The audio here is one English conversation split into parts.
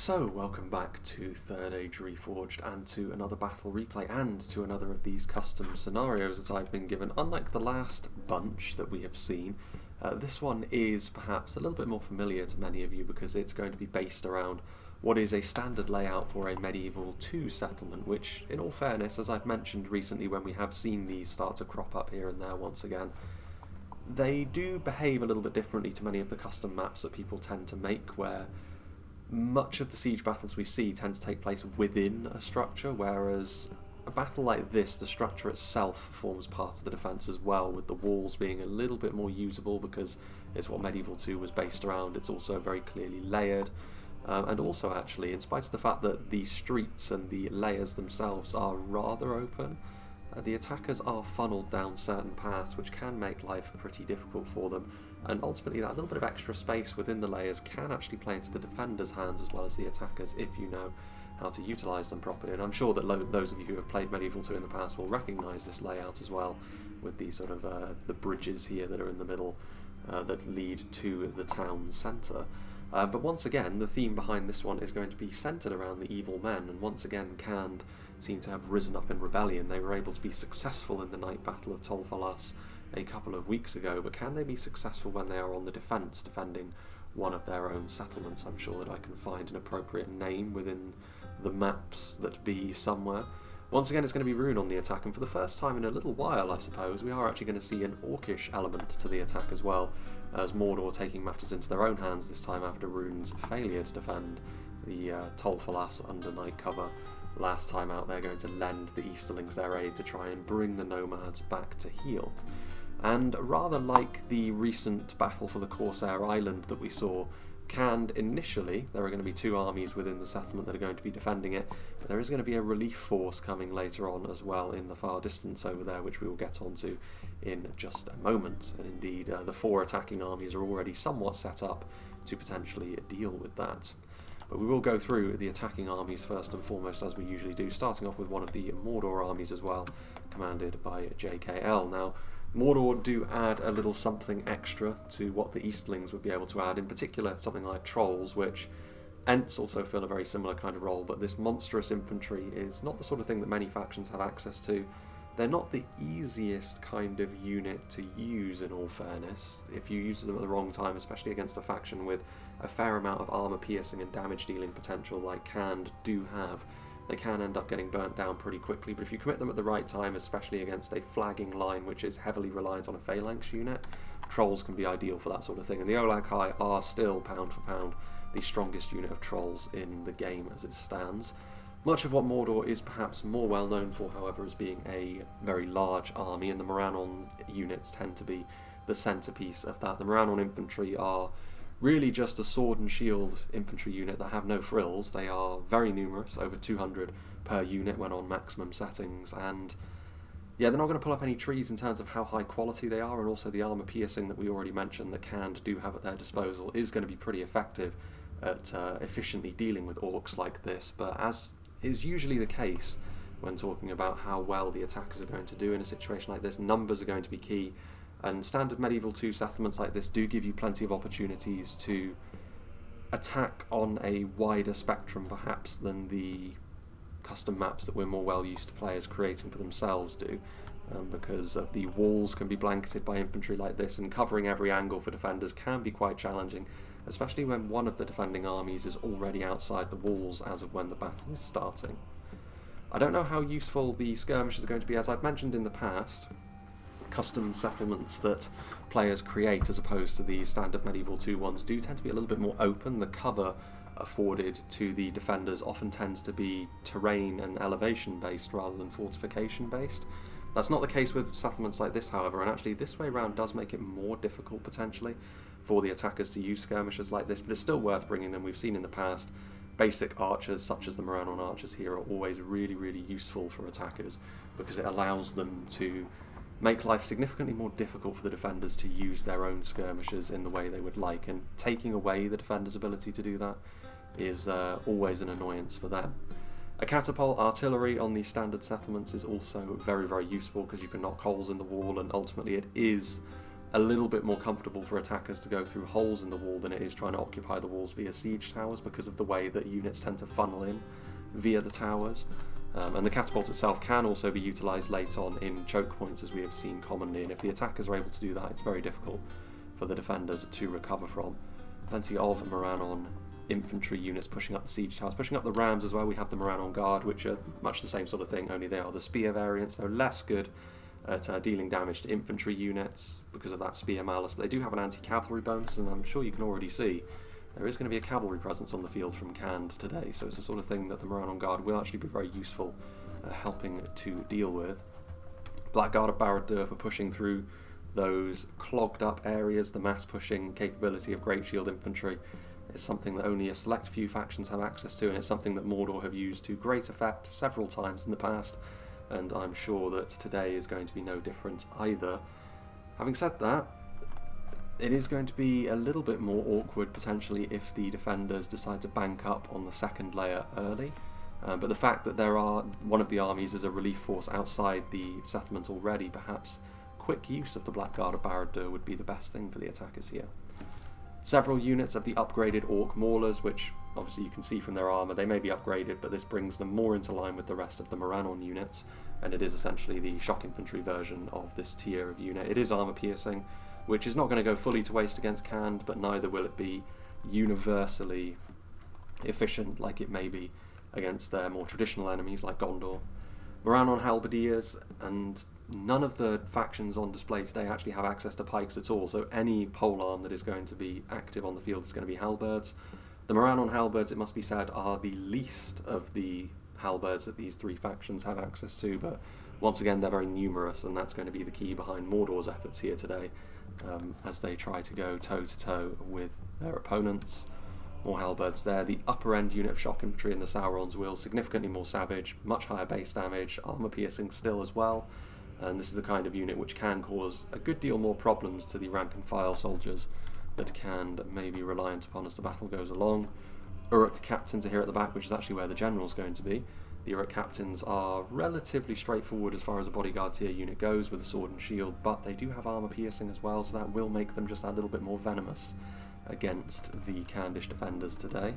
So, welcome back to Third Age Reforged and to another battle replay and to another of these custom scenarios that I've been given. Unlike the last bunch that we have seen, this one is perhaps a little bit more familiar to many of you because it's going to be based around what is a standard layout for a Medieval 2 settlement, which, in all fairness, as I've mentioned recently when we have seen these start to crop up here and there once again, they do behave a little bit differently to many of the custom maps that people tend to make, where much of the siege battles we see tend to take place within a structure, whereas a battle like this, the structure itself forms part of the defence as well, with the walls being a little bit more usable because it's what Medieval 2 was based around. It's also very clearly layered, and also actually, in spite of the fact that the streets and the layers themselves are rather open, the attackers are funneled down certain paths which can make life pretty difficult for them, and ultimately that little bit of extra space within the layers can actually play into the defenders' hands as well as the attackers if you know how to utilise them properly. And I'm sure that those of you who have played Medieval 2 in the past will recognise this layout as well, with these sort of the bridges here that are in the middle that lead to the town's centre. But once again, the theme behind this one is going to be centred around the evil men, and once again KHAND seem to have risen up in rebellion. They were able to be successful in the night battle of Tolfalas a couple of weeks ago, but can they be successful when they are on the defence, defending one of their own settlements? I'm sure that I can find an appropriate name within the maps that be somewhere. Once again, it's going to be Rhun on the attack, and for the first time in a little while, I suppose, we are actually going to see an orcish element to the attack as well, as Mordor taking matters into their own hands this time after Rhun's failure to defend the Tolfalas under night cover. Last time out, they're going to lend the Easterlings their aid to try and bring the nomads back to heel. And rather like the recent battle for the Corsair Island that we saw, KHAND initially, there are going to be two armies within the settlement that are going to be defending it, but there is going to be a relief force coming later on as well in the far distance over there, which we will get onto in just a moment. And indeed, the four attacking armies are already somewhat set up to potentially deal with that. But we will go through the attacking armies first and foremost, as we usually do, starting off with one of the Mordor armies as well, commanded by JKL. Now, Mordor do add a little something extra to what the Eastlings would be able to add, in particular something like trolls, which Ents also fill a very similar kind of role, but this monstrous infantry is not the sort of thing that many factions have access to. They're not the easiest kind of unit to use, in all fairness. If you use them at the wrong time, especially against a faction with a fair amount of armour piercing and damage dealing potential like KHAND do have, they can end up getting burnt down pretty quickly. But if you commit them at the right time, especially against a flagging line which is heavily reliant on a phalanx unit, trolls can be ideal for that sort of thing. And the Olakai are still, pound for pound, the strongest unit of trolls in the game as it stands. Much of what Mordor is perhaps more well known for, however, is being a very large army, and the Morannon units tend to be the centrepiece of that. The Morannon infantry are really just a sword and shield infantry unit that have no frills. They are very numerous, over 200 per unit when on maximum settings, and yeah, they're not going to pull up any trees in terms of how high quality they are, and also the armour piercing that we already mentioned that KHAND do have at their disposal is going to be pretty effective at efficiently dealing with orcs like this. But as is usually the case when talking about how well the attackers are going to do in a situation like this, numbers are going to be key. And standard Medieval 2 settlements like this do give you plenty of opportunities to attack on a wider spectrum perhaps than the custom maps that we're more well used to players creating for themselves do, because of the walls can be blanketed by infantry like this, and covering every angle for defenders can be quite challenging, especially when one of the defending armies is already outside the walls as of when the battle is starting. I don't know how useful the skirmishes are going to be. As I've mentioned in the past, custom settlements that players create as opposed to the standard Medieval 2 ones do tend to be a little bit more open. The cover afforded to the defenders often tends to be terrain and elevation based rather than fortification based. That's not the case with settlements like this, however, and actually this way round does make it more difficult potentially for the attackers to use skirmishers like this, but it's still worth bringing them. We've seen in the past basic archers such as the Morannon archers here are always really, really useful for attackers because it allows them to make life significantly more difficult for the defenders to use their own skirmishers in the way they would like, and taking away the defenders' ability to do that is always an annoyance for them. A catapult artillery on these standard settlements is also very, very useful because you can knock holes in the wall, and ultimately it is a little bit more comfortable for attackers to go through holes in the wall than it is trying to occupy the walls via siege towers, because of the way that units tend to funnel in via the towers. And the catapult itself can also be utilised late on in choke points, as we have seen commonly, and if the attackers are able to do that, it's very difficult for the defenders to recover from. Plenty of Morannon infantry units pushing up the siege towers, pushing up the rams as well. We have the Morannon Guard, which are much the same sort of thing, only they are the spear variants, so less good at dealing damage to infantry units because of that spear malus, but they do have an anti-cavalry bonus, and I'm sure you can already see there is going to be a cavalry presence on the field from KHAND today, so it's the sort of thing that the Morannon Guard will actually be very useful helping to deal with. Blackguard of Barad-dûr for pushing through those clogged up areas. The mass pushing capability of Great Shield Infantry is something that only a select few factions have access to, and it's something that Mordor have used to great effect several times in the past, and I'm sure that today is going to be no different either. Having said that, it is going to be a little bit more awkward potentially if the defenders decide to bank up on the second layer early, but the fact that one of the armies is a relief force outside the settlement already, perhaps quick use of the Blackguard of Barad-dûr would be the best thing for the attackers here. Several units of the upgraded Orc Maulers, which obviously you can see from their armour, they may be upgraded, but this brings them more into line with the rest of the Morannon units, and it is essentially the shock infantry version of this tier of unit. It is armour piercing, which is not going to go fully to waste against KHAND, but neither will it be universally efficient like it may be against their more traditional enemies like Gondor. Morannon Halberdiers, and none of the factions on display today actually have access to pikes at all, so any polearm that is going to be active on the field is going to be halberds. The Morannon halberds, it must be said, are the least of the halberds that these three factions have access to, but once again they're very numerous, and that's going to be the key behind Mordor's efforts here today, as they try to go toe-to-toe with their opponents. More halberds there. The upper end unit of shock infantry in the Sauron's Will, significantly more savage, much higher base damage, armour piercing still as well, and this is the kind of unit which can cause a good deal more problems to the rank and file soldiers that KHAND may be reliant upon as the battle goes along. Uruk captains are here at the back, which is actually where the general's going to be. The Uruk captains are relatively straightforward as far as a bodyguard tier unit goes with a sword and shield, but they do have armour piercing as well, so that will make them just that little bit more venomous against the Kandish defenders today.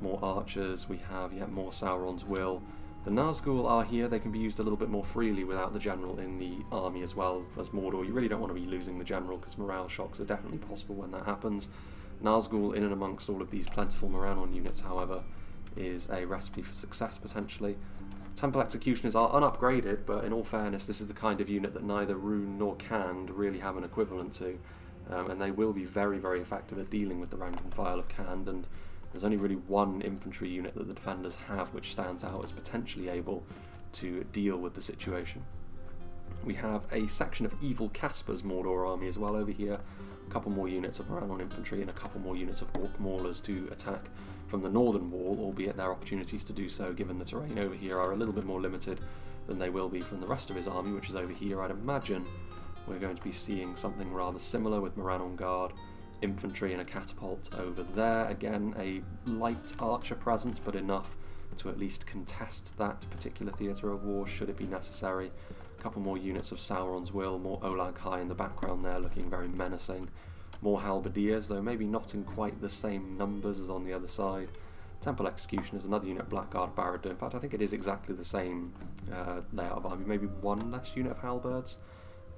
More archers, we have yet more Sauron's Will. The Nazgul are here, they can be used a little bit more freely without the general in the army as well as Mordor. You really don't want to be losing the general because morale shocks are definitely possible when that happens. Nazgul in and amongst all of these plentiful Morannon units, however, is a recipe for success potentially. Temple Executioners are unupgraded, but in all fairness this is the kind of unit that neither Rhun nor KHAND really have an equivalent to, and they will be very, very effective at dealing with the rank and file of KHAND, and there's only really one infantry unit that the defenders have which stands out as potentially able to deal with the situation. We have a section of Evil Casper's Mordor army as well over here, a couple more units of Morannon infantry and a couple more units of Orc Maulers to attack from the northern wall, albeit their opportunities to do so, given the terrain over here, are a little bit more limited than they will be from the rest of his army, which is over here. I'd imagine we're going to be seeing something rather similar with Morannon Guard, infantry and a catapult over there. Again, a light archer presence, but enough to at least contest that particular theatre of war should it be necessary. A couple more units of Sauron's Will, more Olag High in the background there looking very menacing. More halberdiers, though maybe not in quite the same numbers as on the other side. Temple Executioners, another unit, Blackguard Barad-dûr. In fact, I think it is exactly the same layout of army, maybe one less unit of halberds.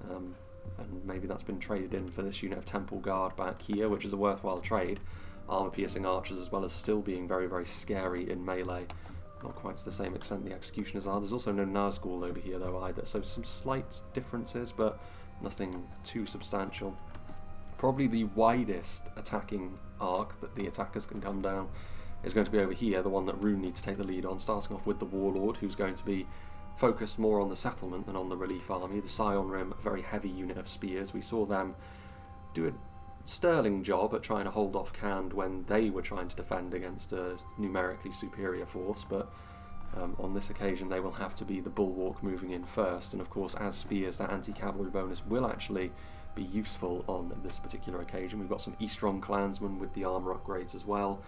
And maybe that's been traded in for this unit of Temple Guard back here, which is a worthwhile trade. Armour-piercing archers, as well as still being very, very scary in melee. Not quite to the same extent the Executioners are. There's also no Nazgul over here, though, either, so some slight differences, but nothing too substantial. Probably the widest attacking arc that the attackers can come down is going to be over here, the one that Roon needs to take the lead on, starting off with the Warlord, who's going to be focused more on the settlement than on the relief army. The Scion Rim, a very heavy unit of spears. We saw them do a sterling job at trying to hold off KHAND when they were trying to defend against a numerically superior force, but on this occasion they will have to be the bulwark moving in first, and of course as spears that anti-cavalry bonus will actually be useful on this particular occasion. We've got some Eastron clansmen with the armour upgrades as well.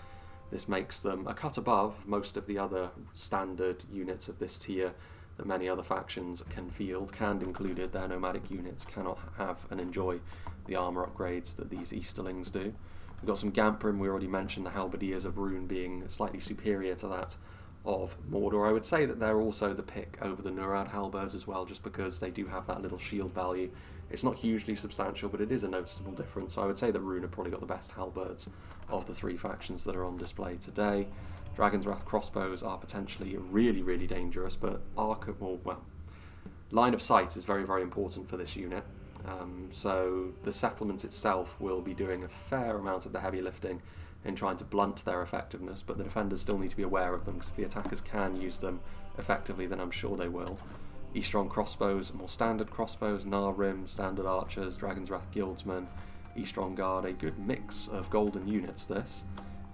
This makes them a cut above most of the other standard units of this tier that many other factions can field, KHAND included. Their nomadic units cannot have and enjoy the armour upgrades that these Easterlings do. We've got some Gamprim. We already mentioned the Halberdiers of Rhun being slightly superior to that of Mordor. I would say that they're also the pick over the Nurad halberds as well, just because they do have that little shield value. It's not hugely substantial, but it is a noticeable difference. So I would say that Rhun have probably got the best halberds of the three factions that are on display today. Dragon's Wrath crossbows are potentially really, really dangerous, but line of sight is very, very important for this unit. So the settlement itself will be doing a fair amount of the heavy lifting in trying to blunt their effectiveness, but the defenders still need to be aware of them, because if the attackers can use them effectively, then I'm sure they will. Eastron crossbows, more standard crossbows, Rim, standard archers, Dragon's Wrath guildsmen, Eastron guard, a good mix of golden units this,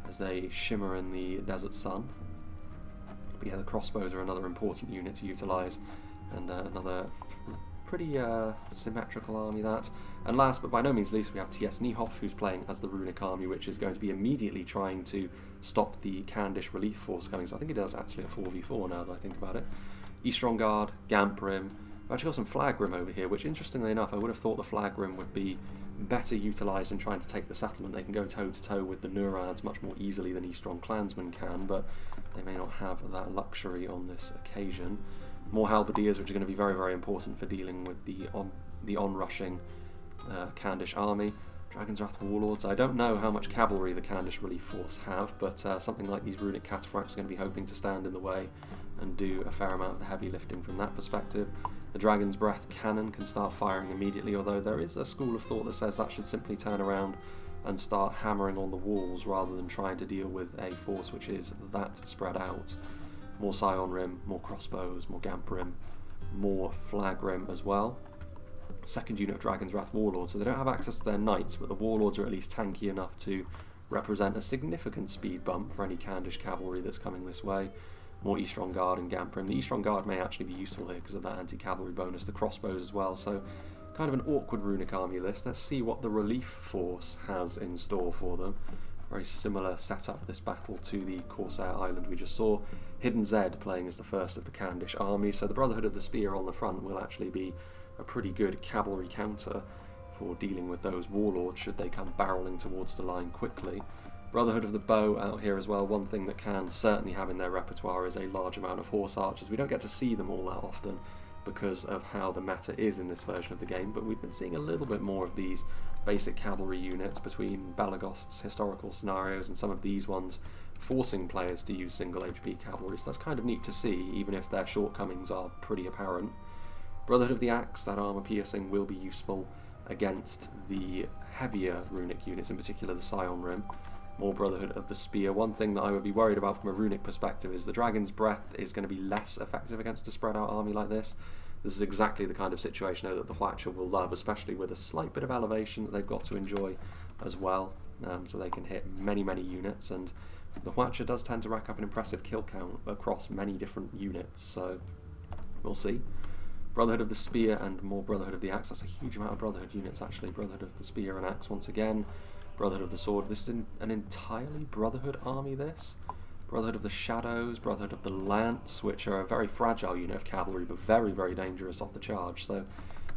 as they shimmer in the desert sun. But yeah, the crossbows are another important unit to utilise, and another pretty symmetrical army that. And last but by no means least, we have T.S. Niehoff, who's playing as the Runic army, which is going to be immediately trying to stop the Kandish relief force coming. So I think it does actually a 4v4 now that I think about it. Eastron Guard, Gamprim. I've actually got some Flagrim over here, which interestingly enough, I would have thought the Flagrim would be better utilised in trying to take the settlement. They can go toe-to-toe with the Nurads much more easily than Eastron clansmen can, but they may not have that luxury on this occasion. More Halberdiers, which are going to be very, very important for dealing with the onrushing Kandish army. Dragon's Wrath Warlords. I don't know how much cavalry the Kandish relief force have, but something like these Runic Cataphracts are going to be hoping to stand in the way and do a fair amount of the heavy lifting from that perspective. The Dragon's Breath cannon can start firing immediately, although there is a school of thought that says that should simply turn around and start hammering on the walls rather than trying to deal with a force which is that spread out. More Scion Rim, more crossbows, more Gamprim, more Flagrim as well. Second unit of Dragon's Wrath Warlords, so they don't have access to their knights, but the Warlords are at least tanky enough to represent a significant speed bump for any Kandish cavalry that's coming this way. More Eastron Guard and Gamprim. The Eastron Guard may actually be useful here because of that anti-cavalry bonus, the crossbows as well, so kind of an awkward Runic army list. Let's see what the relief force has in store for them. Very similar setup this battle to the Corsair Island we just saw. Hidden Zed playing as the first of the Kandish armies, so the Brotherhood of the Spear on the front will actually be a pretty good cavalry counter for dealing with those warlords should they come barreling towards the line quickly. Brotherhood of the Bow out here as well. One thing that can certainly have in their repertoire is a large amount of horse archers. We don't get to see them all that often because of how the meta is in this version of the game, but we've been seeing a little bit more of these basic cavalry units between Balagost's historical scenarios and some of these ones forcing players to use single HP cavalry, so that's kind of neat to see, even if their shortcomings are pretty apparent. Brotherhood of the Axe, that armour piercing will be useful against the heavier runic units, in particular the Scion Rim. More Brotherhood of the Spear. One thing that I would be worried about from a runic perspective is the Dragon's Breath is going to be less effective against a spread out army like this. This is exactly the kind of situation that the Hwacha will love, especially with a slight bit of elevation that they've got to enjoy as well, so they can hit many, many units, and the Hwacha does tend to rack up an impressive kill count across many different units, so we'll see. Brotherhood of the Spear and more Brotherhood of the Axe. That's a huge amount of Brotherhood units actually. Brotherhood of the Spear and Axe once again. Brotherhood of the Sword. This is an entirely Brotherhood army, this. Brotherhood of the Shadows, Brotherhood of the Lance, which are a very fragile unit of cavalry, but very, very dangerous off the charge. So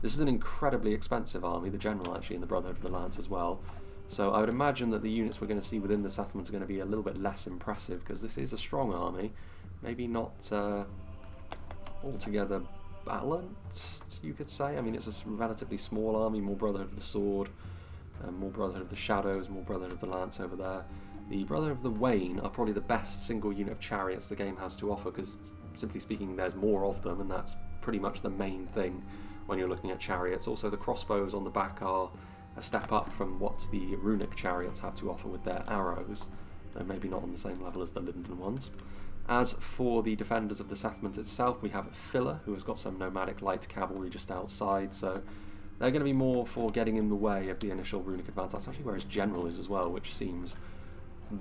this is an incredibly expensive army, the General actually, and the Brotherhood of the Lance as well. So I would imagine that the units we're going to see within the settlements are going to be a little bit less impressive, because this is a strong army. Maybe not altogether balanced, you could say. I mean, it's a relatively small army, more Brotherhood of the Sword, more Brotherhood of the Shadows, more Brotherhood of the Lance over there. The Brotherhood of the Wain are probably the best single unit of chariots the game has to offer, because simply speaking there's more of them, and that's pretty much the main thing when you're looking at chariots. Also the crossbows on the back are a step up from what the runic chariots have to offer with their arrows, though maybe not on the same level as the Linden ones. As for the defenders of the settlement itself, we have Filler, who has got some nomadic light cavalry just outside, so they're going to be more for getting in the way of the initial runic advance. That's actually where his general is as well, which seems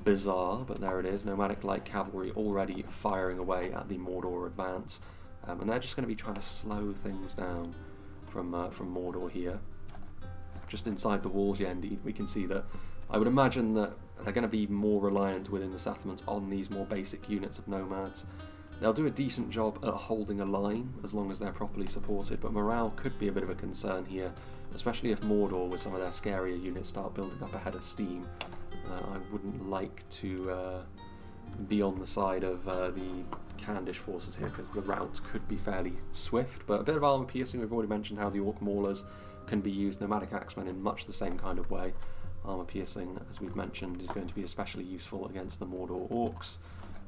bizarre, but there it is. Nomadic light cavalry already firing away at the Mordor advance, and they're just going to be trying to slow things down from Mordor here. Just inside the walls, yeah, indeed, we can see that. I would imagine that they're going to be more reliant within the settlement on these more basic units of nomads. They'll do a decent job at holding a line as long as they're properly supported, but morale could be a bit of a concern here, especially if Mordor with some of their scarier units start building up ahead of steam. I wouldn't like to be on the side of the Kandish forces here, because the route could be fairly swift, but a bit of armour piercing. We've already mentioned how the Orc Maulers can be used, nomadic axemen, in much the same kind of way. Armour piercing, as we've mentioned, is going to be especially useful against the Mordor Orcs.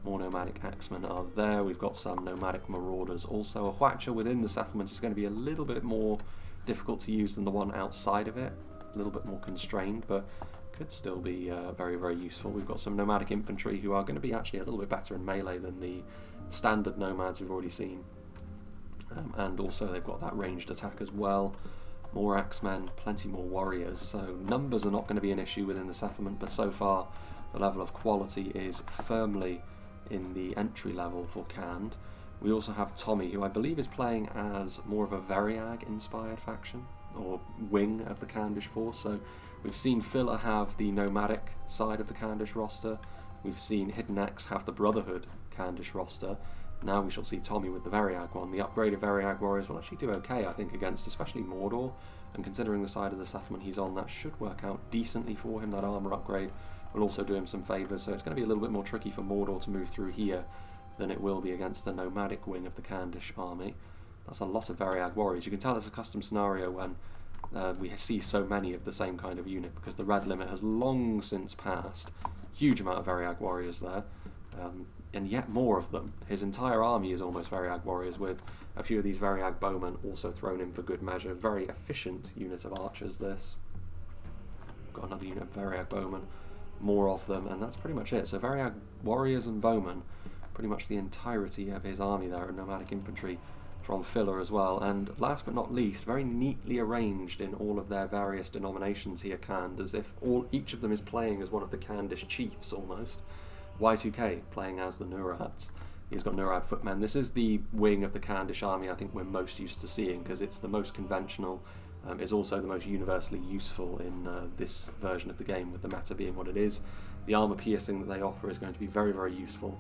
More nomadic axemen are there. We've got some nomadic marauders also. A Hwacha within the settlement is going to be a little bit more difficult to use than the one outside of it, a little bit more constrained, but could still be very, very useful. We've got some nomadic infantry who are going to be actually a little bit better in melee than the standard nomads we've already seen, and also they've got that ranged attack as well. More axemen, plenty more warriors, so numbers are not going to be an issue within the settlement, but so far the level of quality is firmly in the entry level for KHAND. We also have Tommy, who I believe is playing as more of a Variag inspired faction, or wing of the Kandish force. So we've seen Filler have the nomadic side of the Kandish roster, we've seen Hidden X have the Brotherhood Kandish roster. Now we shall see Tommy with the Variag one. The upgraded Variag warriors will actually do okay, I think, against especially Mordor, and considering the side of the settlement he's on, that should work out decently for him. That armour upgrade will also do him some favours, so it's going to be a little bit more tricky for Mordor to move through here than it will be against the nomadic wing of the Kandish army. That's a lot of Variag warriors. You can tell it's a custom scenario when we see so many of the same kind of unit, because the red limit has long since passed. Huge amount of Variag warriors there, and yet more of them. His entire army is almost Variag warriors, with a few of these Variag bowmen also thrown in for good measure. Very efficient unit of archers, this. Got another unit of Variag bowmen, more of them, and that's pretty much it. So Variag warriors and bowmen, pretty much the entirety of his army there, and nomadic infantry from Filler as well. And last but not least, very neatly arranged in all of their various denominations here, KHAND, as if each of them is playing as one of the Kandish chiefs almost. Y2K playing as the Nurads. He's got Nurad footmen. This is the wing of the Kandish army I think we're most used to seeing, because it's the most conventional, is also the most universally useful in this version of the game, with the meta being what it is. The armour piercing that they offer is going to be very, very useful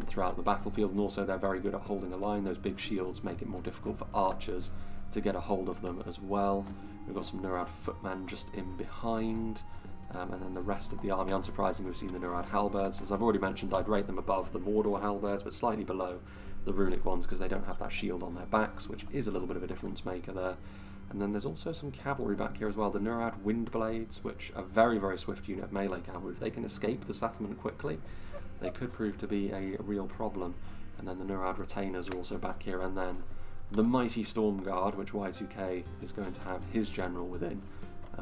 throughout the battlefield, and also they're very good at holding a line. Those big shields make it more difficult for archers to get a hold of them as well. We've got some Nurad footmen just in behind, and then the rest of the army. Unsurprisingly, we've seen the Nurad halberds. As I've already mentioned, I'd rate them above the Mordor halberds, but slightly below the runic ones, because they don't have that shield on their backs, which is a little bit of a difference maker there. And then there's also some cavalry back here as well, the Nurad Windblades, which are very, very swift unit of melee cavalry. If they can escape the settlement quickly, they could prove to be a real problem. And then the Nurad Retainers are also back here, and then the mighty Storm Guard, which Y2K is going to have his general within.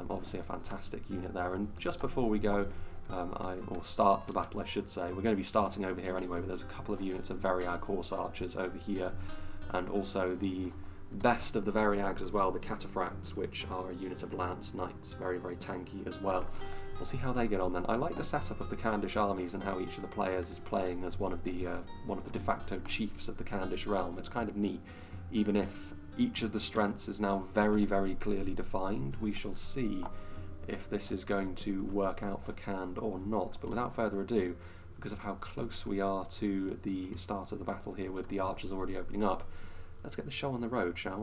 Obviously a fantastic unit there. And just before we go, or start the battle I should say, we're going to be starting over here anyway, but there's a couple of units of Variag Horse Archers over here, and also the best of the Variags as well, the Cataphracts, which are a unit of Lance Knights, very, very tanky as well. We'll see how they get on then. I like the setup of the Kandish armies and how each of the players is playing as one of the de facto chiefs of the Kandish realm. It's kind of neat, even if each of the strengths is now very, very clearly defined. We shall see if this is going to work out for KHAND or not. But without further ado, because of how close we are to the start of the battle here with the archers already opening up, let's get the show on the road, shall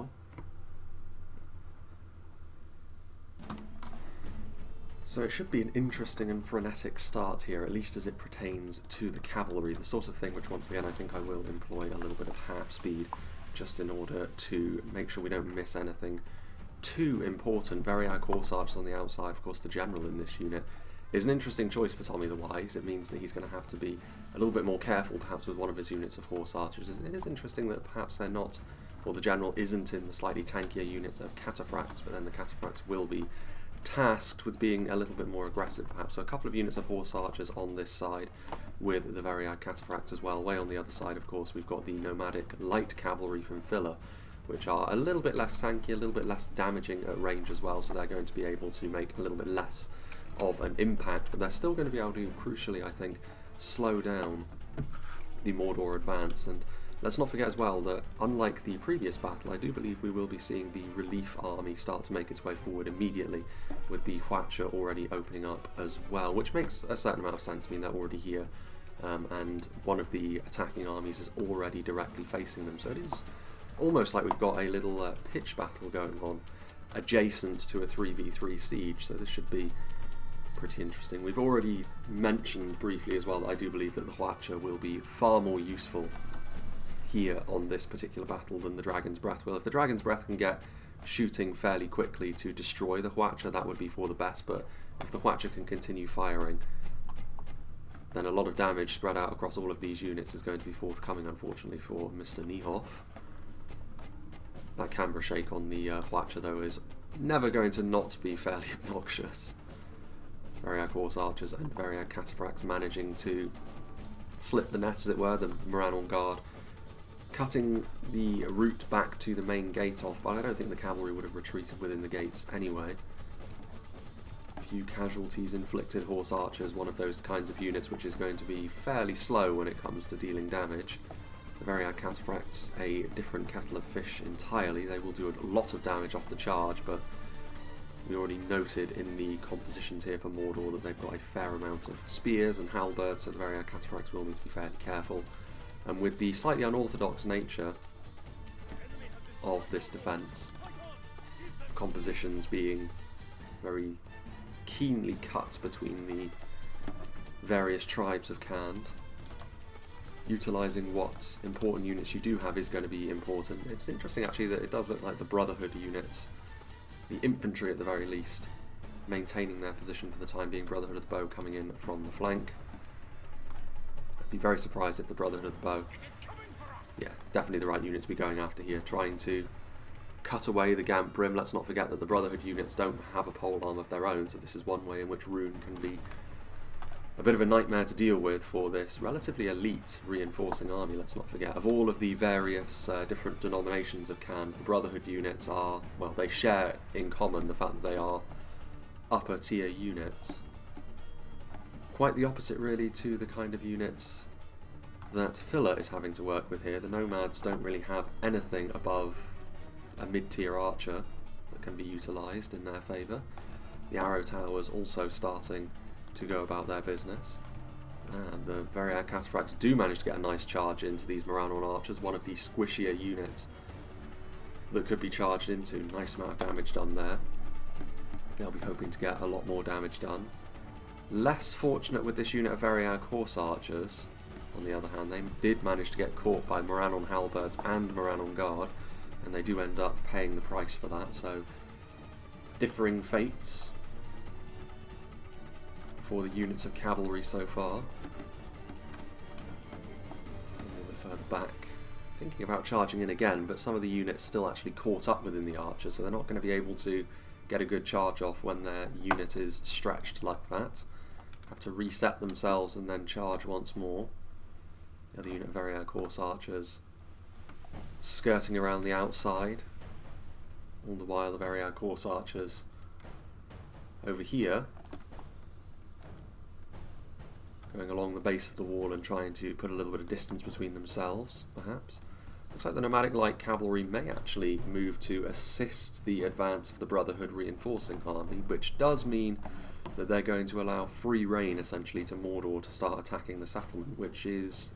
we? So it should be an interesting and frenetic start here, at least as it pertains to the cavalry, the sort of thing which once again I think I will employ a little bit of half speed, just in order to make sure we don't miss anything too important. Variag Horse Archers on the outside, of course the general in this unit, is an interesting choice for Tommy the Wise. It means that he's going to have to be a little bit more careful perhaps with one of his units of Horse Archers. It is interesting that perhaps they're not, or the general isn't in the slightly tankier unit of Cataphracts, but then the Cataphracts will be tasked with being a little bit more aggressive perhaps. So a couple of units of Horse Archers on this side with the Variag Cataphracts as well. Way on the other side, of course, we've got the nomadic light cavalry from Filler, which are a little bit less tanky, a little bit less damaging at range as well, so they're going to be able to make a little bit less of an impact, but they're still going to be able to, crucially I think, slow down the Mordor advance. And let's not forget as well that, unlike the previous battle, I do believe we will be seeing the relief army start to make its way forward immediately, with the Hwacha already opening up as well, which makes a certain amount of sense. I mean, they're already here and one of the attacking armies is already directly facing them. So it is almost like we've got a little pitch battle going on adjacent to a 3v3 siege, so this should be pretty interesting. We've already mentioned briefly as well that I do believe that the Hwacha will be far more useful here on this particular battle than the Dragon's Breath will. If the Dragon's Breath can get shooting fairly quickly to destroy the Hwacha, that would be for the best, but if the Hwacha can continue firing, then a lot of damage spread out across all of these units is going to be forthcoming, unfortunately, for Mr. Niehoff. That Canberra shake on the Hwacha, though, is never going to not be fairly obnoxious. Variag Horse Archers and Variag Cataphracts managing to slip the net, as it were, the Moran Guard cutting the route back to the main gate off, but I don't think the cavalry would have retreated within the gates anyway. A few casualties inflicted. Horse Archers, one of those kinds of units which is going to be fairly slow when it comes to dealing damage. The Variag Cataphracts, a different kettle of fish entirely. They will do a lot of damage off the charge, but we already noted in the compositions here for Mordor that they've got a fair amount of spears and halberds, so the Variag Cataphracts will need to be fairly careful. And with the slightly unorthodox nature of this defence, compositions being very keenly cut between the various tribes of KHAND, utilising what important units you do have is going to be important. It's interesting actually that it does look like the Brotherhood units, the infantry at the very least, maintaining their position for the time being. Brotherhood of the Bow coming in from the flank. I'd be very surprised if the Brotherhood of the Bow, yeah, definitely the right unit to be going after here, trying to cut away the Gamp Brim. Let's not forget that the Brotherhood units don't have a polearm of their own, so this is one way in which Rhun can be a bit of a nightmare to deal with for this relatively elite reinforcing army. Let's not forget, of all of the various different denominations of KHAND, the Brotherhood units are, well, they share in common the fact that they are upper tier units. Quite the opposite really to the kind of units that Filler is having to work with here. The Nomads don't really have anything above a mid-tier archer that can be utilised in their favour. The Arrow Towers also starting to go about their business. And the Variag Cataphracts do manage to get a nice charge into these Moranon Archers, one of the squishier units that could be charged into. Nice amount of damage done there. They'll be hoping to get a lot more damage done. Less fortunate with this unit of Variag Horse Archers. On the other hand, they did manage to get caught by Moranon Halberds and Moranon Guard, and they do end up paying the price for that, so differing fates for the units of cavalry so far. A little bit further back, thinking about charging in again, but some of the units still actually caught up within the archers, so they're not going to be able to get a good charge off when their unit is stretched like that. Have to reset themselves and then charge once more. The other unit of Variag Horse Archers skirting around the outside. All the while the Variag Horse Archers over here going along the base of the wall and trying to put a little bit of distance between themselves, perhaps. Looks like the Nomadic Light Cavalry may actually move to assist the advance of the Brotherhood reinforcing army, which does mean that they're going to allow free reign, essentially, to Mordor to start attacking the settlement, which is...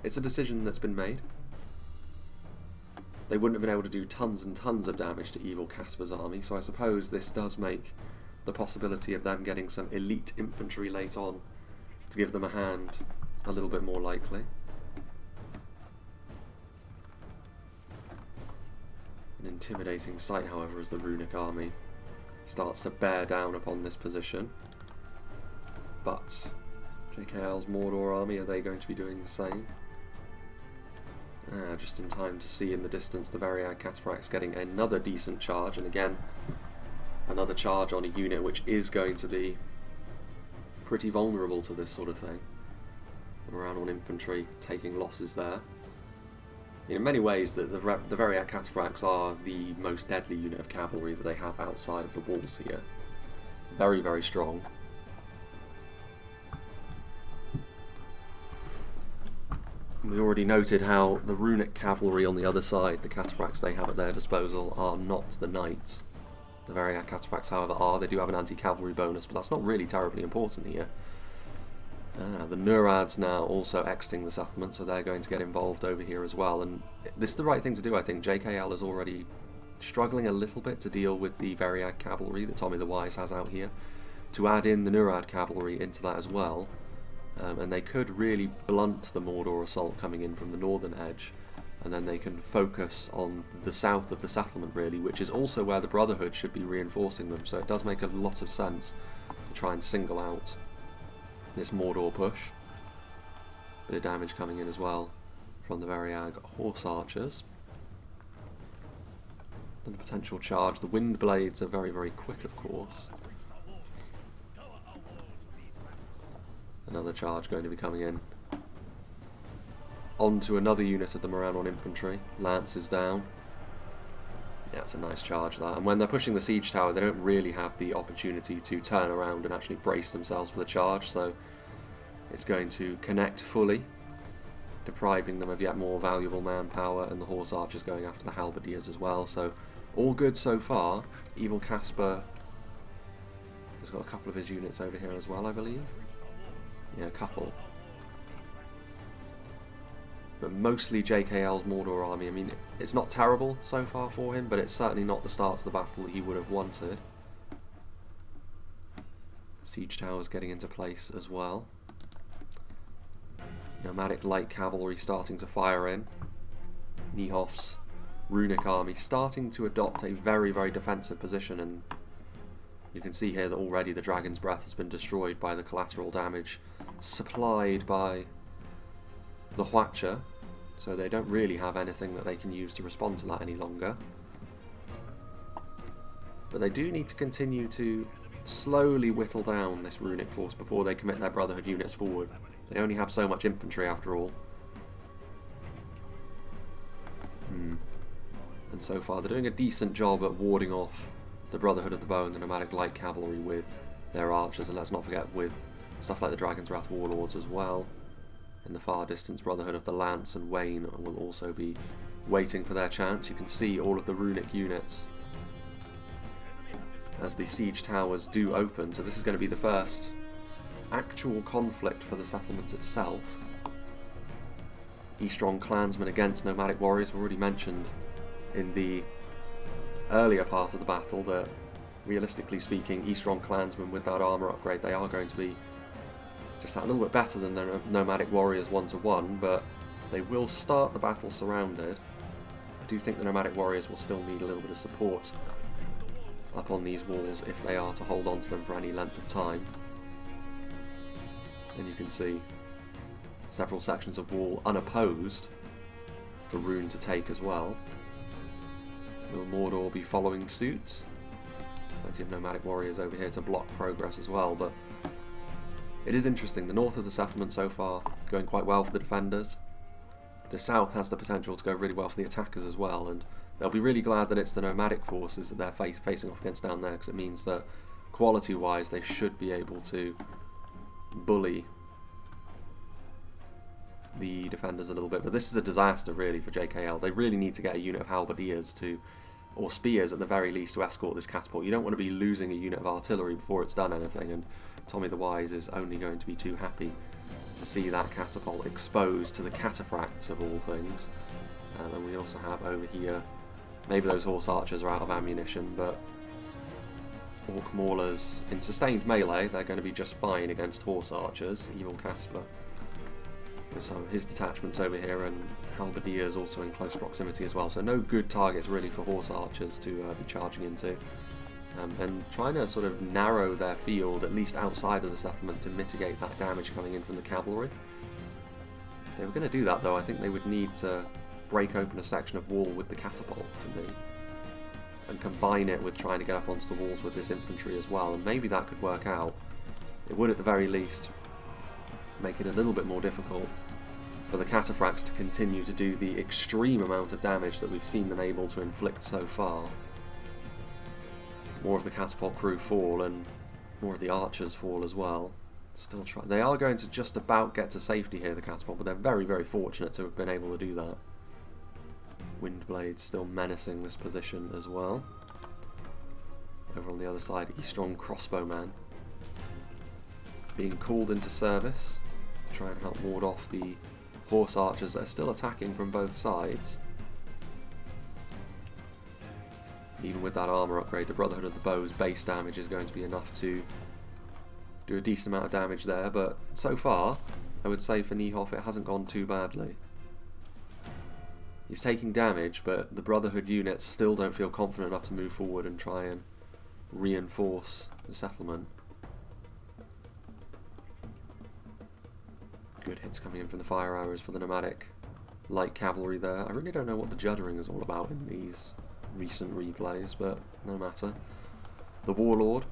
it's a decision that's been made. They wouldn't have been able to do tons and tons of damage to Evil Casper's army, so I suppose this does make the possibility of them getting some elite infantry late on to give them a hand a little bit more likely. An intimidating sight, however, as the Runic army starts to bear down upon this position. But JKL's Mordor army, are they going to be doing the same? Just in time to see in the distance the Variag Cataphracts getting another decent charge, and again another charge on a unit which is going to be pretty vulnerable to this sort of thing. The Moranon infantry taking losses there. In many ways, the Variag Cataphracts are the most deadly unit of cavalry that they have outside of the walls here. Very, very strong. We already noted how the Runic cavalry on the other side, the Cataphracts they have at their disposal, are not the knights. The Variag Cataphracts, however, are. They do have an anti-cavalry bonus, but that's not really terribly important here. The Nurads now also exiting the settlement, so they're going to get involved over here as well. And this is the right thing to do, I think. JKL is already struggling a little bit to deal with the Variag cavalry that Tommy the Wise has out here. To add in the Nurad cavalry into that as well, and they could really blunt the Mordor assault coming in from the northern edge, and then they can focus on the south of the settlement really, which is also where the Brotherhood should be reinforcing them, so it does make a lot of sense to try and single out this Mordor push. Bit of damage coming in as well from the Variag horse archers. And the potential charge. The wind blades are very, very quick, of course. Another charge going to be coming in. Onto another unit of the Morannon infantry. Lance is down. Yeah, it's a nice charge that. And when they're pushing the siege tower, they don't really have the opportunity to turn around and actually brace themselves for the charge, so it's going to connect fully, depriving them of yet more valuable manpower, and the horse archers going after the halberdiers as well. So all good so far. Evil Caspar has got a couple of his units over here as well, I believe. Yeah, a couple. But mostly JKL's Mordor army. I mean, it's not terrible so far for him, but it's certainly not the start to the battle that he would have wanted. Siege towers getting into place as well. Nomadic light cavalry starting to fire in. Niehoff's runic army starting to adopt a very, very defensive position, and you can see here that already the Dragon's Breath has been destroyed by the collateral damage supplied by the Hwacha, so they don't really have anything that they can use to respond to that any longer. But they do need to continue to slowly whittle down this runic force before they commit their Brotherhood units forward. They only have so much infantry after all. And so far they're doing a decent job at warding off the Brotherhood of the Bow and the Nomadic Light Cavalry with their archers, and let's not forget with stuff like the Dragon's Wrath Warlords as well. In the far distance, Brotherhood of the Lance and Wayne will also be waiting for their chance. You can see all of the runic units as the siege towers do open, so this is going to be the first actual conflict for the settlement itself. Eastron clansmen against nomadic warriors. We already mentioned in the earlier part of the battle that, realistically speaking, Eastron clansmen with that armour upgrade, they are going to be just a little bit better than the nomadic warriors 1-to-1, but they will start the battle surrounded. I do think the nomadic warriors will still need a little bit of support up on these walls if they are to hold on to them for any length of time. And you can see several sections of wall unopposed for Rhun to take as well. Will Mordor be following suit? Plenty of nomadic warriors over here to block progress as well, but it is interesting. The north of the settlement so far going quite well for the defenders. The south has the potential to go really well for the attackers as well, and they'll be really glad that it's the nomadic forces that they're facing off against down there, because it means that quality-wise they should be able to bully the defenders a little bit. But this is a disaster really for JKL. They really need to get a unit of halberdiers to, or spears at the very least, to escort this catapult. You don't want to be losing a unit of artillery before it's done anything, and Tommy the Wise is only going to be too happy to see that catapult exposed to the cataphracts of all things. And we also have over here, maybe those horse archers are out of ammunition, but orc maulers in sustained melee, they're going to be just fine against horse archers. Evil Caspar, so his detachments over here, and halberdiers also in close proximity as well, so no good targets really for horse archers to be charging into, and trying to sort of narrow their field at least outside of the settlement to mitigate that damage coming in from the cavalry. If they were going to do that though, I think they would need to break open a section of wall with the catapult for me, and combine it with trying to get up onto the walls with this infantry as well, and maybe that could work out. It would at the very least make it a little bit more difficult for the cataphracts to continue to do the extreme amount of damage that we've seen them able to inflict so far. More of the catapult crew fall, and more of the archers fall as well. Still try. They are going to just about get to safety here, the catapult, but they're very, very fortunate to have been able to do that. Windblade still menacing this position as well. Over on the other side, Eastron crossbowman being called into service. try and help ward off the horse archers that are still attacking from both sides. Even with that armour upgrade, the Brotherhood of the Bow's base damage is going to be enough to do a decent amount of damage there, but so far, I would say for Niehoff it hasn't gone too badly. He's taking damage, but the Brotherhood units still don't feel confident enough to move forward and try and reinforce the settlement. Good hits coming in from the fire arrows for the nomadic light cavalry there. I really don't know what the juddering is all about in these recent replays, but no matter. The Warlord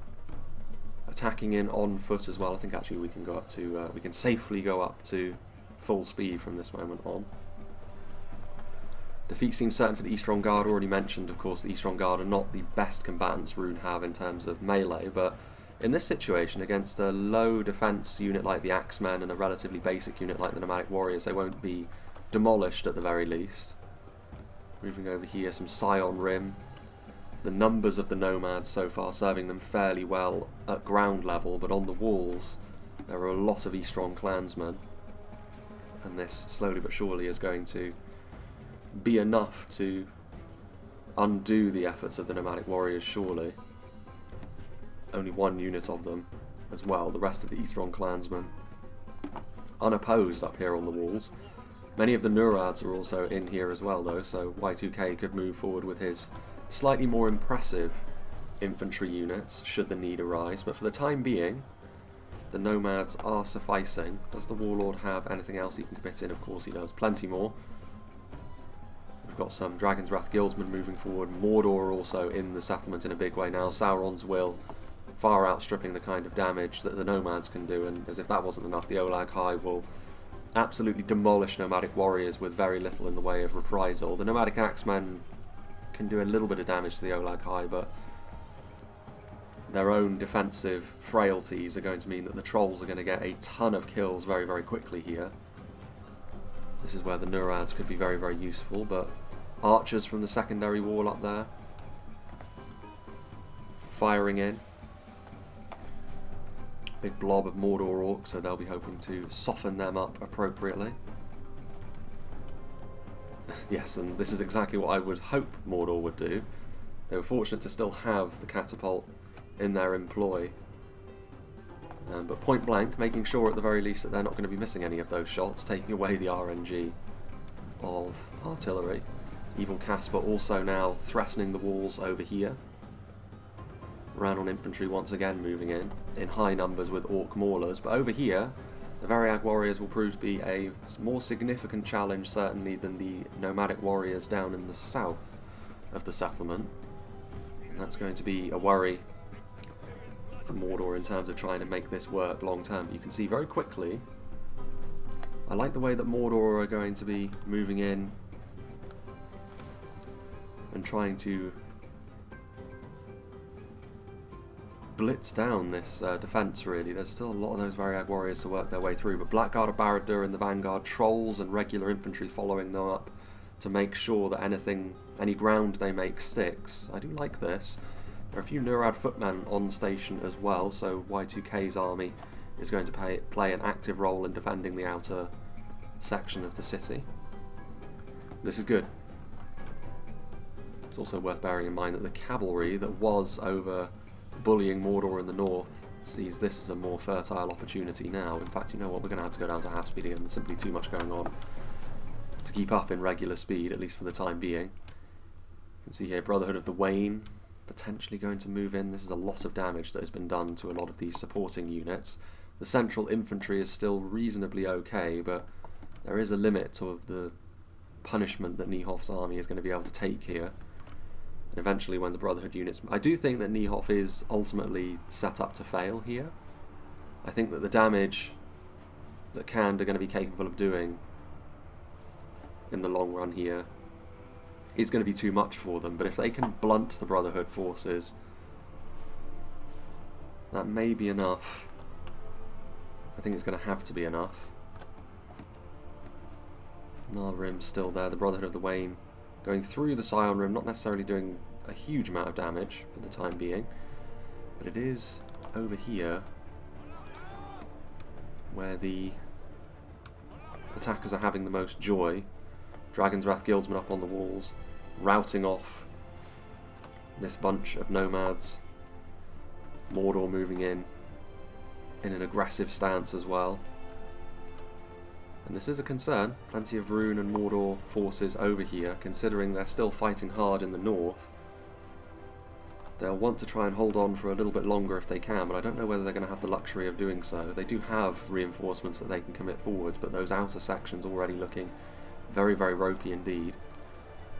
attacking in on foot as well. I think actually we can go up to we can safely go up to full speed from this moment on. Defeat seems certain for the Eastron Guard. Already mentioned, of course, the Eastron Guard are not the best combatants Rhun have in terms of melee, but in this situation, against a low defense unit like the Axemen and a relatively basic unit like the Nomadic Warriors, they won't be demolished at the very least. Moving over here, some Scion Rim. The numbers of the Nomads so far serving them fairly well at ground level, but on the walls there are a lot of Eastron clansmen, and this slowly but surely is going to be enough to undo the efforts of the Nomadic Warriors, surely. Only one unit of them as well, the rest of the Eastron clansmen unopposed up here on the walls. Many of the Nurads are also in here as well though, so Y2K could move forward with his slightly more impressive infantry units should the need arise, but for the time being the Nomads are sufficing. Does the Warlord have anything else he can commit in? Of course he does, plenty more. We've got some Dragon's Wrath Guildsmen moving forward. Mordor also in the settlement in a big way now. Sauron's Will far outstripping the kind of damage that the Nomads can do, and as if that wasn't enough, the Olag High will absolutely demolish Nomadic Warriors with very little in the way of reprisal. The Nomadic Axemen can do a little bit of damage to the Olag High, but their own defensive frailties are going to mean that the Trolls are going to get a ton of kills very, very quickly here. This is where the Nurads could be very, very useful, but archers from the secondary wall up there firing in. Big blob of Mordor orcs, so they'll be hoping to soften them up appropriately. Yes, and this is exactly what I would hope Mordor would do. They were fortunate to still have the catapult in their employ. But point blank, making sure at the very least that they're not going to be missing any of those shots, taking away the RNG of artillery. Evil Casper also now threatening the walls over here. Rhun on infantry once again moving in high numbers with Orc Maulers, but over here the Variag Warriors will prove to be a more significant challenge certainly than the Nomadic Warriors down in the south of the settlement, and that's going to be a worry for Mordor in terms of trying to make this work long term. You can see very quickly, I like the way that Mordor are going to be moving in and trying to blitz down this defence really. There's still a lot of those Variag Warriors to work their way through, but Blackguard of Barad-dûr in the vanguard, Trolls and regular infantry following them up to make sure that any ground they make sticks. I do like this. There are a few Nurad footmen on station as well, so Y2K's army is going to play an active role in defending the outer section of the city. This is good. It's also worth bearing in mind that the cavalry that was over bullying Mordor in the north sees this as a more fertile opportunity now. In fact, you know what, we're going to have to go down to half speed again. There's simply too much going on to keep up in regular speed, at least for the time being. You can see here Brotherhood of the Wain potentially going to move in. This is a lot of damage that has been done to a lot of these supporting units. The central infantry is still reasonably okay, but there is a limit to the punishment that Niehoff's army is going to be able to take here. And eventually when the Brotherhood units... I do think that Niehoff is ultimately set up to fail here. I think that the damage that KHAND are going to be capable of doing in the long run here is going to be too much for them, but if they can blunt the Brotherhood forces, that may be enough. I think it's going to have to be enough. Nalrim's still there, the Brotherhood of the Wain going through the Scion Rim, not necessarily doing a huge amount of damage for the time being, but it is over here where the attackers are having the most joy. Dragon's Wrath Guildsmen up on the walls, routing off this bunch of nomads. Mordor moving in an aggressive stance as well. And this is a concern. Plenty of Rhun and Mordor forces over here, considering they're still fighting hard in the north. They'll want to try and hold on for a little bit longer if they can, but I don't know whether they're going to have the luxury of doing so. They do have reinforcements that they can commit forwards, but those outer sections already looking very, very ropey indeed.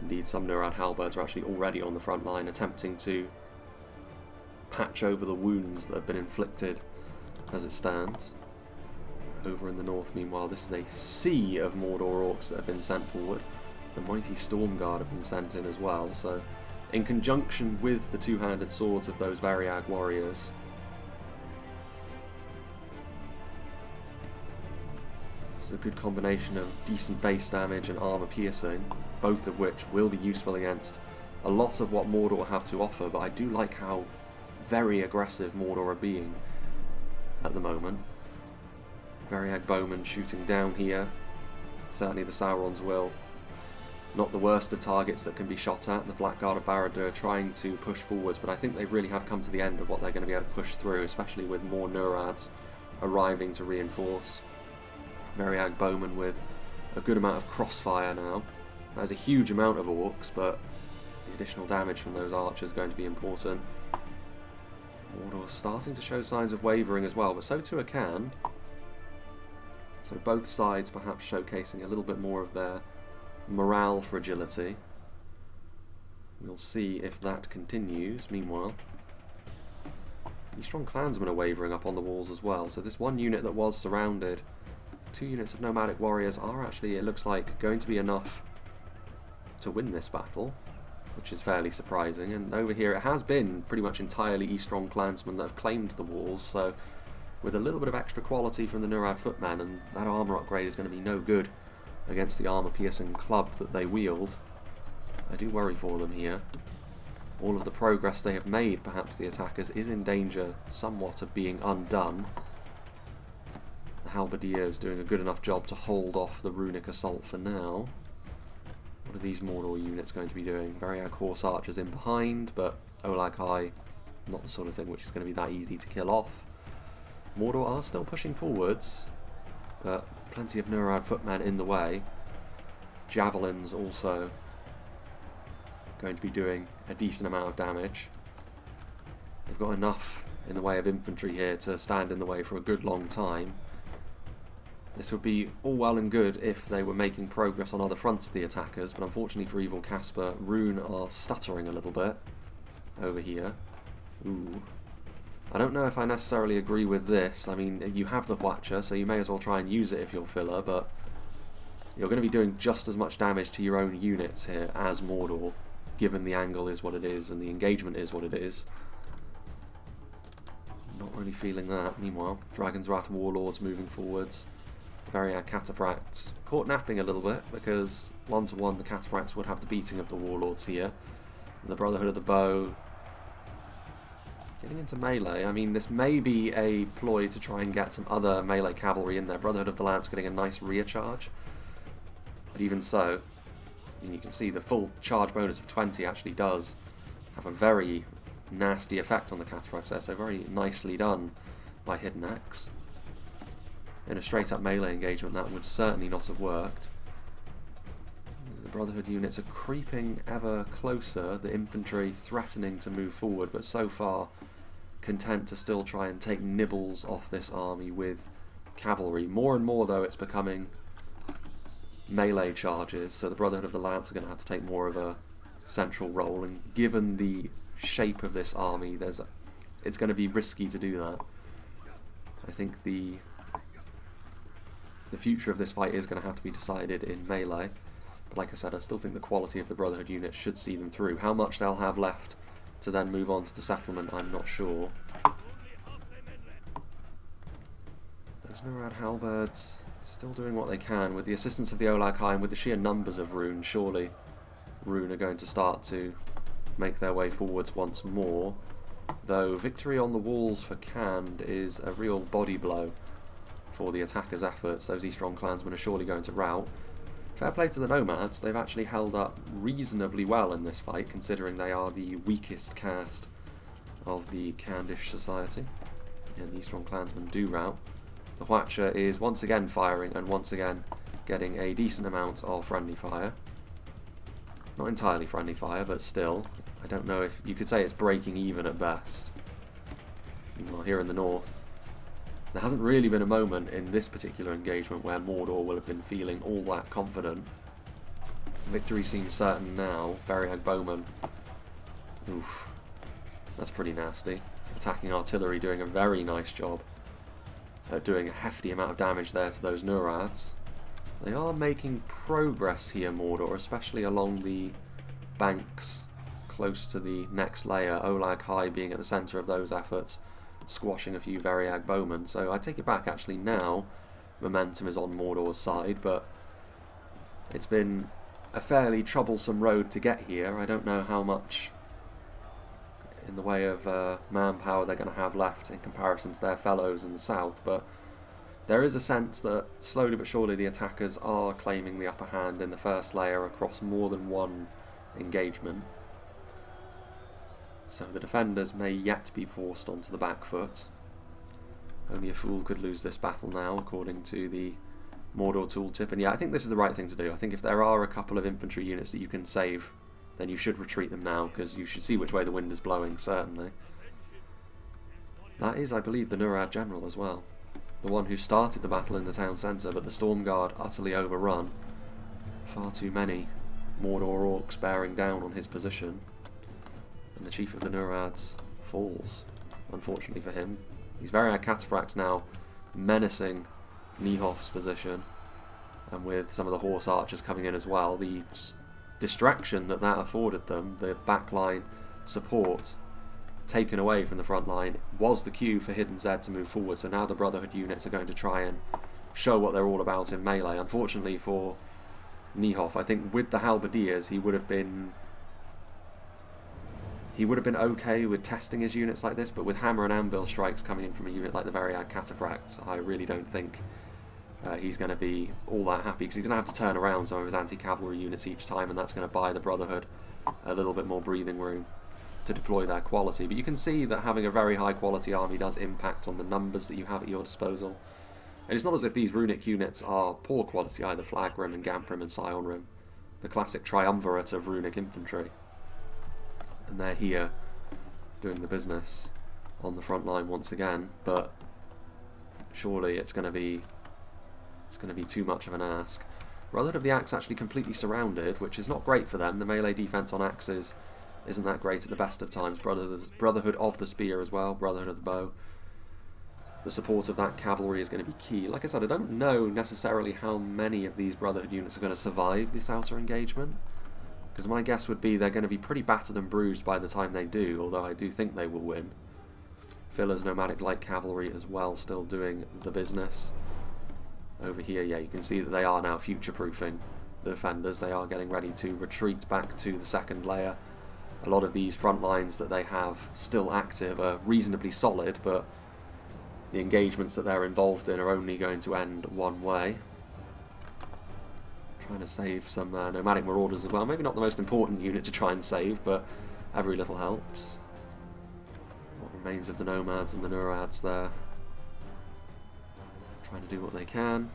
Indeed, some Nurad halberds are actually already on the front line, attempting to patch over the wounds that have been inflicted as it stands. Over in the north, meanwhile, this is a sea of Mordor orcs that have been sent forward. The mighty Storm Guard have been sent in as well, so in conjunction with the two-handed swords of those Variag warriors, it's a good combination of decent base damage and armour piercing, both of which will be useful against a lot of what Mordor have to offer, but I do like how very aggressive Mordor are being at the moment. Variag bowmen shooting down here. Certainly the Saurons will. Not the worst of targets that can be shot at. The Blackguard of Barad-dûr trying to push forwards, but I think they really have come to the end of what they're going to be able to push through, especially with more Nurads arriving to reinforce. Variag bowmen with a good amount of crossfire now. There's a huge amount of orcs, but the additional damage from those archers is going to be important. Mordor starting to show signs of wavering as well, but so too are KHAND. So both sides perhaps showcasing a little bit more of their morale fragility. We'll see if that continues. Meanwhile, the strong clansmen are wavering up on the walls as well. So this one unit that was surrounded, 2 units of nomadic warriors are actually, it looks like, going to be enough to win this battle, which is fairly surprising. And over here it has been pretty much entirely Eastron clansmen that have claimed the walls, so with a little bit of extra quality from the Nurad footmen, and that armour upgrade is going to be no good against the armour-piercing club that they wield. I do worry for them here. All of the progress they have made, perhaps the attackers, is in danger somewhat of being undone. The halberdiers doing a good enough job to hold off the runic assault for now. What are these Mordor units going to be doing? Variag horse archers in behind, but Olag High, not the sort of thing which is going to be that easy to kill off. Mordor are still pushing forwards, but plenty of Nurad footmen in the way. Javelins also going to be doing a decent amount of damage. They've got enough in the way of infantry here to stand in the way for a good long time. This would be all well and good if they were making progress on other fronts, the attackers, but unfortunately for Evil Caspar, Rhun are stuttering a little bit over here. Ooh. I don't know if I necessarily agree with this. I mean, you have the Watcher, so you may as well try and use it if you're filler, but you're going to be doing just as much damage to your own units here as Mordor, given the angle is what it is and the engagement is what it is. Not really feeling that. Meanwhile, Dragon's Wrath Warlords moving forwards. Variag Cataphracts caught napping a little bit, because 1-to-1 the Cataphracts would have the beating of the Warlords here. And the Brotherhood of the Bow getting into melee. I mean, this may be a ploy to try and get some other melee cavalry in there. Brotherhood of the Lance getting a nice rear charge. But even so, I mean, you can see the full charge bonus of 20 actually does have a very nasty effect on the Cataphracts there, so very nicely done by Hidden Axe. In a straight up melee engagement that would certainly not have worked. The Brotherhood units are creeping ever closer, the infantry threatening to move forward, but so far content to still try and take nibbles off this army with cavalry. More and more though it's becoming melee charges, so the Brotherhood of the Lance are going to have to take more of a central role, and given the shape of this army, it's going to be risky to do that. I think the future of this fight is going to have to be decided in melee, but like I said, I still think the quality of the Brotherhood units should see them through. How much they'll have left to then move on to the settlement, I'm not sure. Those Nurad halberds still doing what they can with the assistance of the Olag High and with the sheer numbers of Rhun. Surely Rhun are going to start to make their way forwards once more, though victory on the walls for KHAND is a real body blow for the attackers' efforts. Those Eastron clansmen are surely going to rout. Fair play to the Nomads, they've actually held up reasonably well in this fight, considering they are the weakest caste of the Kandish society. And the Eastron clansmen do rout. The Watcher is once again firing, and once again getting a decent amount of friendly fire. Not entirely friendly fire, but still. I don't know if you could say it's breaking even at best. Meanwhile, here in the north, there hasn't really been a moment in this particular engagement where Mordor will have been feeling all that confident. Victory seems certain now. Variag Bowman. Oof. That's pretty nasty. Attacking artillery doing a very nice job at doing a hefty amount of damage there to those Nurads. They are making progress here, Mordor, especially along the banks close to the next layer. Olag High being at the centre of those efforts, squashing a few Variag Bowmen. So I take it back, actually now momentum is on Mordor's side, but it's been a fairly troublesome road to get here. I don't know how much in the way of manpower they're going to have left in comparison to their fellows in the south, but there is a sense that slowly but surely the attackers are claiming the upper hand in the first layer across more than one engagement. So the defenders may yet be forced onto the back foot. Only a fool could lose this battle now, according to the Mordor tooltip. And yeah, I think this is the right thing to do. I think if there are a couple of infantry units that you can save, then you should retreat them now, because you should see which way the wind is blowing, certainly. That is, I believe, the Nurad general as well. The one who started the battle in the town centre, but the Storm Guard utterly overrun. Far too many Mordor orcs bearing down on his position. And the chief of the Nurads falls, unfortunately for him. These Variag Cataphracts now menacing Nihof's position, and with some of the horse archers coming in as well, the distraction that afforded them, the backline support taken away from the front line, was the cue for Hidden Zed to move forward. So now the Brotherhood units are going to try and show what they're all about in melee. Unfortunately for Nihof, I think with the Halberdiers he would have been okay with testing his units like this, but with hammer and anvil strikes coming in from a unit like the Variag Cataphracts, I really don't think he's going to be all that happy, because he's going to have to turn around some of his anti-cavalry units each time, and that's going to buy the Brotherhood a little bit more breathing room to deploy their quality. But you can see that having a very high quality army does impact on the numbers that you have at your disposal. And it's not as if these runic units are poor quality either. Flagrim and Gamprim and Scionrim, the classic triumvirate of runic infantry. And they're here doing the business on the front line once again, but surely it's going to be too much of an ask. Brotherhood of the Axe actually completely surrounded, which is not great for them. The melee defense on axes isn't that great at the best of times. Brotherhood of the Spear as well, Brotherhood of the Bow. The support of that cavalry is going to be key. Like I said, I don't know necessarily how many of these Brotherhood units are going to survive this outer engagement, because my guess would be they're going to be pretty battered and bruised by the time they do, although I do think they will win. Filler's Nomadic Light Cavalry as well, still doing the business. Over here, yeah, you can see that they are now future-proofing the defenders. They are getting ready to retreat back to the second layer. A lot of these front lines that they have still active are reasonably solid, but the engagements that they're involved in are only going to end one way. Trying to save some nomadic marauders as well. Maybe not the most important unit to try and save, but every little helps. What remains of the nomads and the Nurads there, trying to do what they can.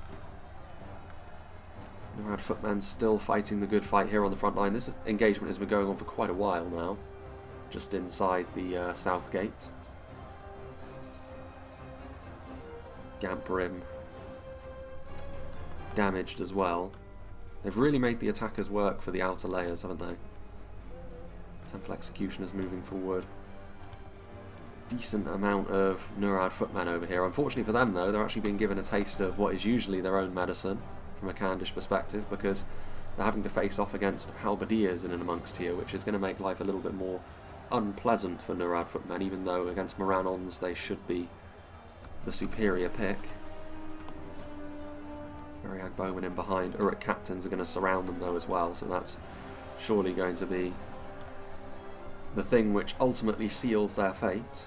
Nurad footmen still fighting the good fight here on the front line. This engagement has been going on for quite a while now, just inside the south gate. Gamprim damaged as well. They've really made the attackers work for the outer layers, haven't they? Temple Executioners moving forward. Decent amount of Nurad footmen over here. Unfortunately for them, though, they're actually being given a taste of what is usually their own medicine from a Kandish perspective, because they're having to face off against Halberdiers in and amongst here, which is going to make life a little bit more unpleasant for Nurad footmen, even though against Moranons they should be the superior pick. Variag Bowman in behind. Uruk captains are going to surround them though as well, so that's surely going to be the thing which ultimately seals their fate.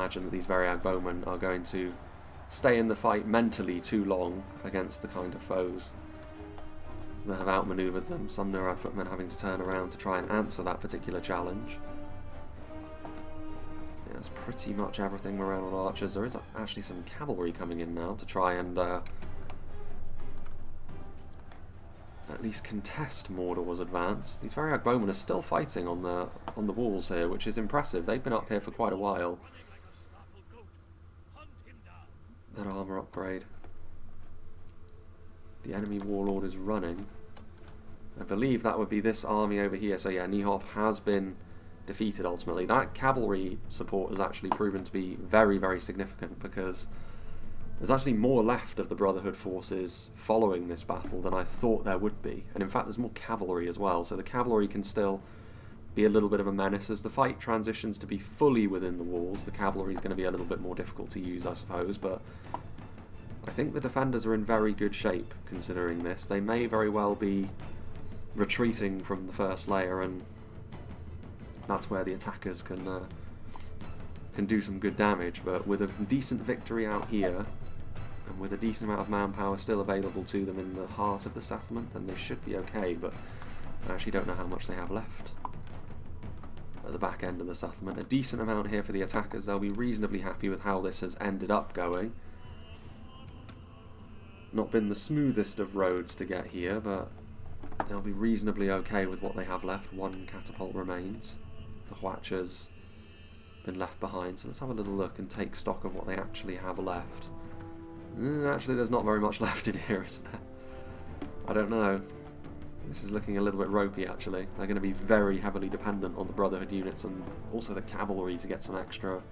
imagine that these Variag bowmen are going to stay in the fight mentally too long against the kind of foes that have outmaneuvered them. Some Nurad footmen having to turn around to try and answer that particular challenge. Yeah, that's pretty much everything around on archers. There is actually some cavalry coming in now to try and at least contest Mordor's advance. These Variag bowmen are still fighting on the walls here, which is impressive. They've been up here for quite a while. That armour upgrade. The enemy warlord is running. I believe that would be this army over here. So yeah, Niehoff has been defeated ultimately. That cavalry support has actually proven to be very, very significant, because there's actually more left of the Brotherhood forces following this battle than I thought there would be. And in fact there's more cavalry as well, so the cavalry can still be a little bit of a menace. As the fight transitions to be fully within the walls, the cavalry is going to be a little bit more difficult to use, I suppose, but I think the defenders are in very good shape considering this. They may very well be retreating from the first layer, and that's where the attackers can do some good damage, but with a decent victory out here, and with a decent amount of manpower still available to them in the heart of the settlement, then they should be okay, but I actually don't know how much they have left at the back end of the settlement. A decent amount here for the attackers. They'll be reasonably happy with how this has ended up going. Not been the smoothest of roads to get here, but they'll be reasonably okay with what they have left. One catapult remains. The Hwatcher's been left behind, so let's have a little look and take stock of what they actually have left. Actually, there's not very much left in here, is there? I don't know. This is looking a little bit ropey, actually. They're going to be very heavily dependent on the Brotherhood units and also the cavalry to get some extra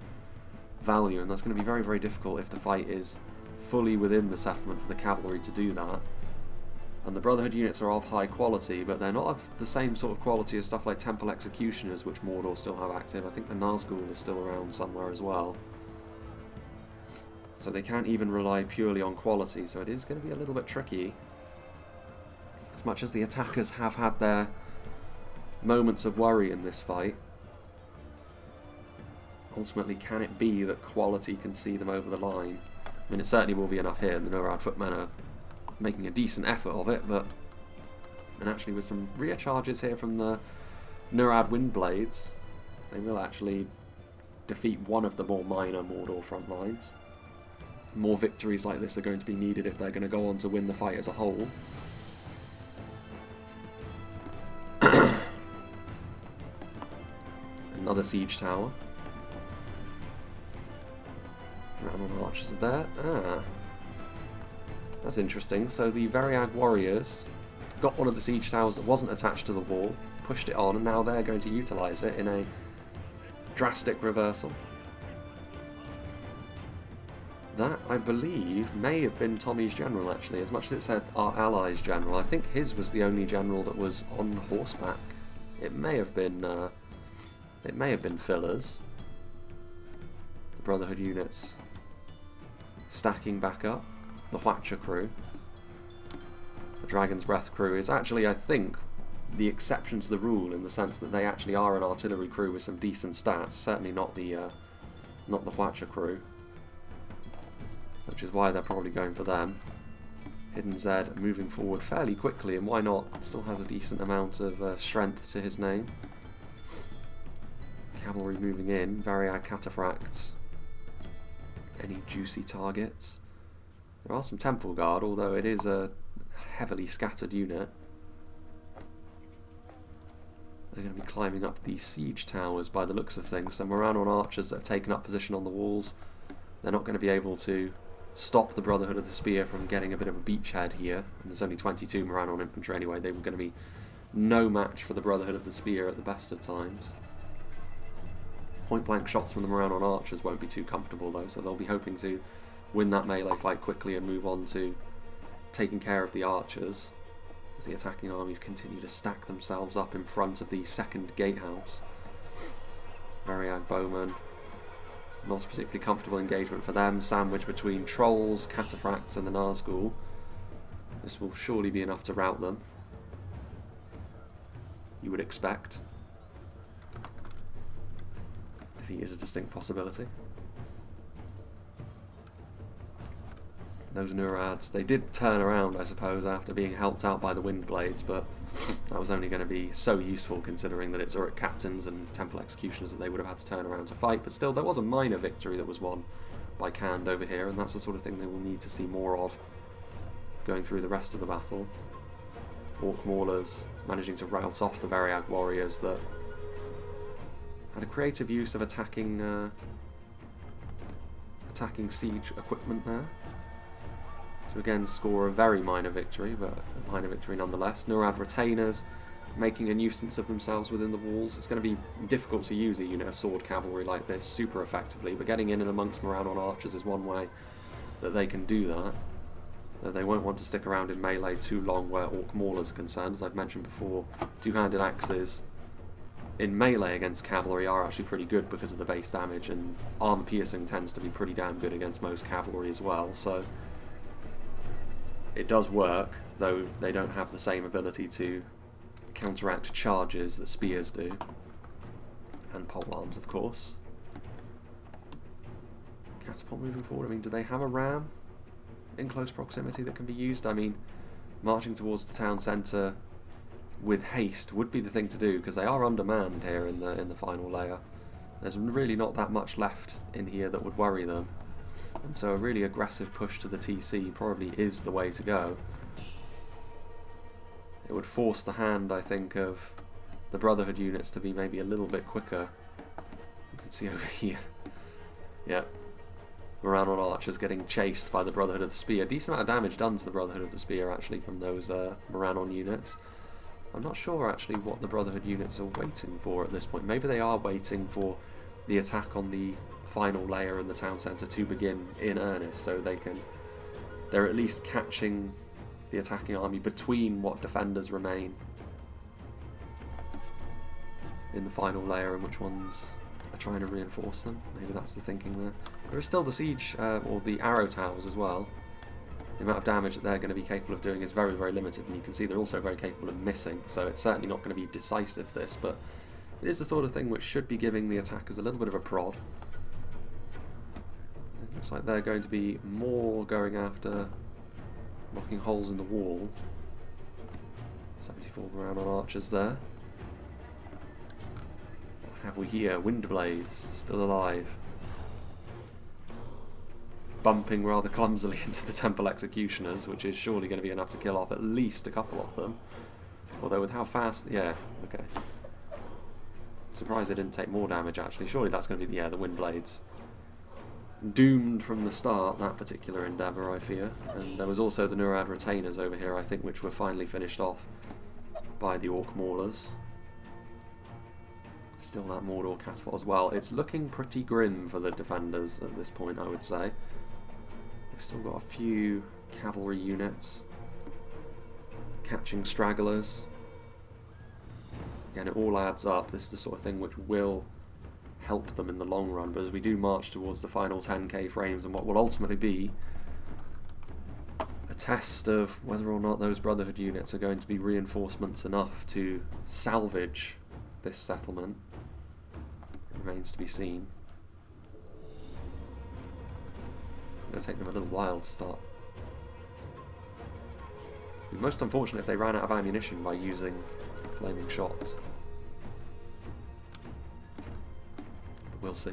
value, and that's going to be very, very difficult if the fight is fully within the settlement for the cavalry to do that. And the Brotherhood units are of high quality, but they're not of the same sort of quality as stuff like Temple Executioners, which Mordor still have active. I think the Nazgul is still around somewhere as well. So they can't even rely purely on quality, so it is going to be a little bit tricky. As much as the attackers have had their moments of worry in this fight, ultimately can it be that quality can see them over the line? I mean, it certainly will be enough here, and the Nurad footmen are making a decent effort of it, but... And actually with some rear charges here from the Nurad Windblades, they will actually defeat one of the more minor Mordor front lines. More victories like this are going to be needed if they're going to go on to win the fight as a whole. Another siege tower. Rhun archers are there. Ah. That's interesting. So the Variag warriors got one of the siege towers that wasn't attached to the wall, pushed it on, and now they're going to utilise it in a drastic reversal. That, I believe, may have been Tommy's general, actually. As much as it said our allies' general, I think his was the only general that was on horseback. It may have been Filler's. The Brotherhood units stacking back up. The Hwatcher crew. The Dragon's Breath crew is actually, I think, the exception to the rule, in the sense that they actually are an artillery crew with some decent stats. Certainly not the Hwatcher crew, which is why they're probably going for them. Hidden Zed moving forward fairly quickly, and why not? Still has a decent amount of strength to his name. Cavalry moving in. Variag cataphracts. Any juicy targets? There are some Temple Guard, although it is a heavily scattered unit. They're going to be climbing up these siege towers by the looks of things. So Morannon archers that have taken up position on the walls, they're not going to be able to stop the Brotherhood of the Spear from getting a bit of a beachhead here. And there's only 22 Morannon infantry anyway. They were going to be no match for the Brotherhood of the Spear at the best of times. Point blank shots from the Morannon archers won't be too comfortable though, so they'll be hoping to win that melee fight quickly and move on to taking care of the archers as the attacking armies continue to stack themselves up in front of the second gatehouse. Variag bowmen, not a particularly comfortable engagement for them, sandwiched between trolls, cataphracts and the Nazgul. This will surely be enough to rout them, you would expect. Defeat is a distinct possibility. those Neurads. They did turn around, I suppose, after being helped out by the Windblades, but that was only going to be so useful considering that it's Uruk Captains and Temple Executioners that they would have had to turn around to fight. But still, there was a minor victory that was won by KHAND over here, and that's the sort of thing they will need to see more of going through the rest of the battle. Orc Maulers managing to rout off the Variag warriors that had a creative use of attacking siege equipment there. To again score a very minor victory, but a minor victory nonetheless. Nurad Retainers making a nuisance of themselves within the walls. It's going to be difficult to use a unit of sword cavalry like this super effectively, but getting in and amongst Morannon archers is one way that they can do that. Though they won't want to stick around in melee too long where Orc Maulers are concerned. As I've mentioned before, two-handed axes in melee against cavalry are actually pretty good because of the base damage, and armor piercing tends to be pretty damn good against most cavalry as well, so it does work, though they don't have the same ability to counteract charges that spears do, and polearms of course. Catapult moving forward, I mean, do they have a ram in close proximity that can be used? I mean, marching towards the town centre with haste would be the thing to do, because they are undermanned here in the final layer. There's really not that much left in here that would worry them, and so a really aggressive push to the TC probably is the way to go. It would force the hand, I think, of the Brotherhood units to be maybe a little bit quicker. You can see over here, yep, Morannon archers getting chased by the Brotherhood of the Spear. Decent amount of damage done to the Brotherhood of the Spear actually from those Morannon units. I'm not sure actually what the Brotherhood units are waiting for at this point. Maybe they are waiting for the attack on the final layer in the town centre to begin in earnest, so they're at least catching the attacking army between what defenders remain in the final layer and which ones are trying to reinforce them. Maybe that's the thinking there. There is still the siege, or the arrow towers as well. The amount of damage that they're going to be capable of doing is very, very limited, and you can see they're also very capable of missing, so it's certainly not going to be decisive, this, but it is the sort of thing which should be giving the attackers a little bit of a prod. It looks like they're going to be more going after knocking holes in the wall. 74 around on archers there. What have we here? Windblades, still alive. Bumping rather clumsily into the Temple Executioners, which is surely going to be enough to kill off at least a couple of them. Although with how fast... yeah, okay. Surprised they didn't take more damage actually. Surely that's going to be the Windblades. Doomed from the start, that particular endeavour, I fear. And there was also the Nurad Retainers over here, I think, which were finally finished off by the Orc Maulers. Still that Mordor catapult as well. It's looking pretty grim for the defenders at this point, I would say. They've still got a few cavalry units catching stragglers. Again, it all adds up. This is the sort of thing which will help them in the long run, but as we do march towards the final 10k frames and what will ultimately be a test of whether or not those Brotherhood units are going to be reinforcements enough to salvage this settlement, it remains to be seen. It's going to take them a little while to start. It'd be most unfortunate if they ran out of ammunition by using flaming shots. But we'll see.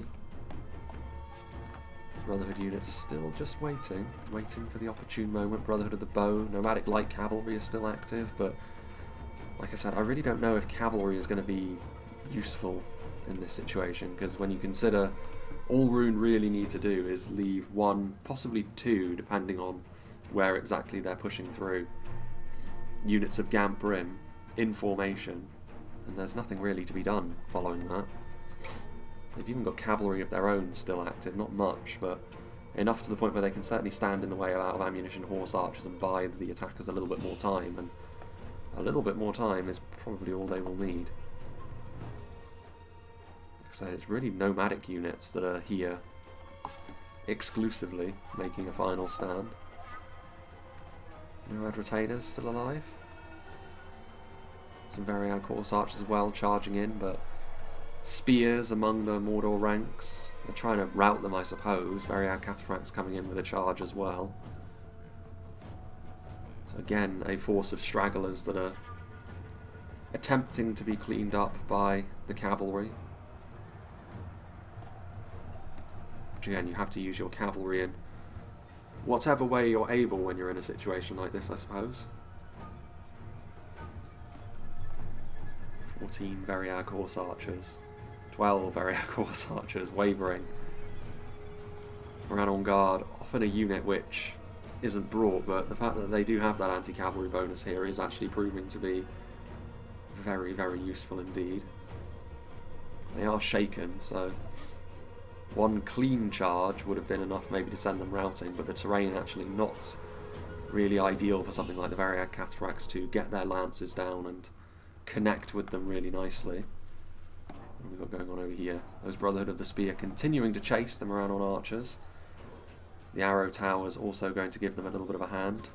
Brotherhood units still just waiting for the opportune moment. Brotherhood of the Bow, nomadic light cavalry is still active, but like I said, I really don't know if cavalry is going to be useful in this situation, because when you consider all Rhun really need to do is leave one, possibly two, depending on where exactly they're pushing through, units of Gamp Rim in formation, and there's nothing really to be done following that. They've even got cavalry of their own still active, not much, but enough to the point where they can certainly stand in the way of out of ammunition horse archers and buy the attackers a little bit more time, and a little bit more time is probably all they will need. Like I said, it's really nomadic units that are here exclusively making a final stand. Nurad Retainers still alive. Some Variag horse archers as well charging in, but spears among the Mordor ranks. They're trying to rout them, I suppose. Variag cataphracts coming in with a charge as well. So again, a force of stragglers that are attempting to be cleaned up by the cavalry. Which again, you have to use your cavalry in whatever way you're able when you're in a situation like this, I suppose. 14 Variag horse archers, 12 Variag horse archers wavering around on guard, often a unit which isn't brought, but the fact that they do have that anti-cavalry bonus here is actually proving to be very, very useful indeed. They are shaken, so one clean charge would have been enough maybe to send them routing, but the terrain actually not really ideal for something like the Variag Cataphracts to get their lances down and connect with them really nicely. What have we got going on over here? Those Brotherhood of the Spear continuing to chase them around on archers. The arrow towers also going to give them a little bit of a hand.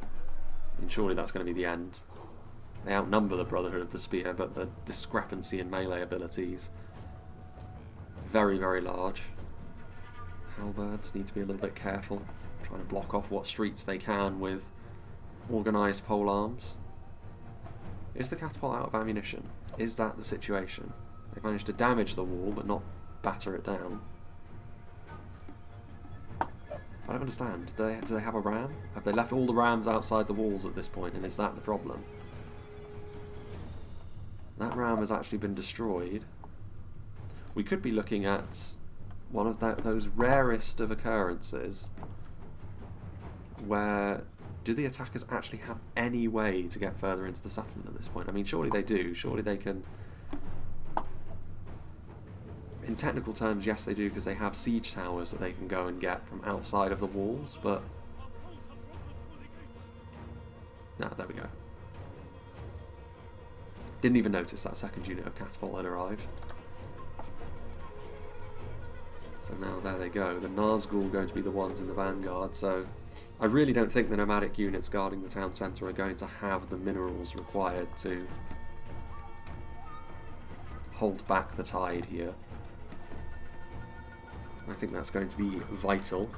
I mean, surely that's going to be the end. They outnumber the Brotherhood of the Spear, but the discrepancy in melee abilities very, very large. Halberds need to be a little bit careful, trying to block off what streets they can with organised pole arms. Is the catapult out of ammunition? Is that the situation? They've managed to damage the wall, but not batter it down. I don't understand. Do they have a ram? Have they left all the rams outside the walls at this point, and is that the problem? That ram has actually been destroyed. We could be looking at one of those rarest of occurrences where do the attackers actually have any way to get further into the settlement at this point? I mean, surely they do. Surely they can. In technical terms, yes, they do, because they have siege towers that they can go and get from outside of the walls, but no, there we go. Didn't even notice that second unit of catapult had arrived. So now there they go. The Nazgul going to be the ones in the vanguard, so I really don't think the nomadic units guarding the town centre are going to have the minerals required to hold back the tide here. I think that's going to be vital.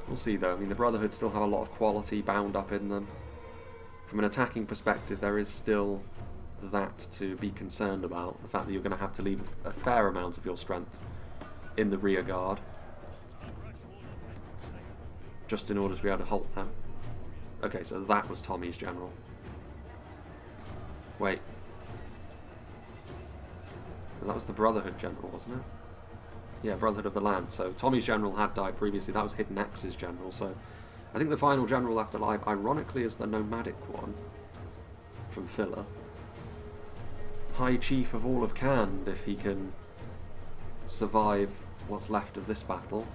We'll see though. I mean, the Brotherhood still have a lot of quality bound up in them. From an attacking perspective, there is still that to be concerned about. The fact that you're going to have to leave a fair amount of your strength in the rear guard just in order to be able to halt them. Okay, so that was Tommy's general. Wait. That was the Brotherhood general, wasn't it? Yeah, Brotherhood of the Land. So Tommy's general had died previously. That was Hidden X's general. So I think the final general left alive, ironically, is the nomadic one from Filler. High Chief of all of KHAND, if he can survive what's left of this battle.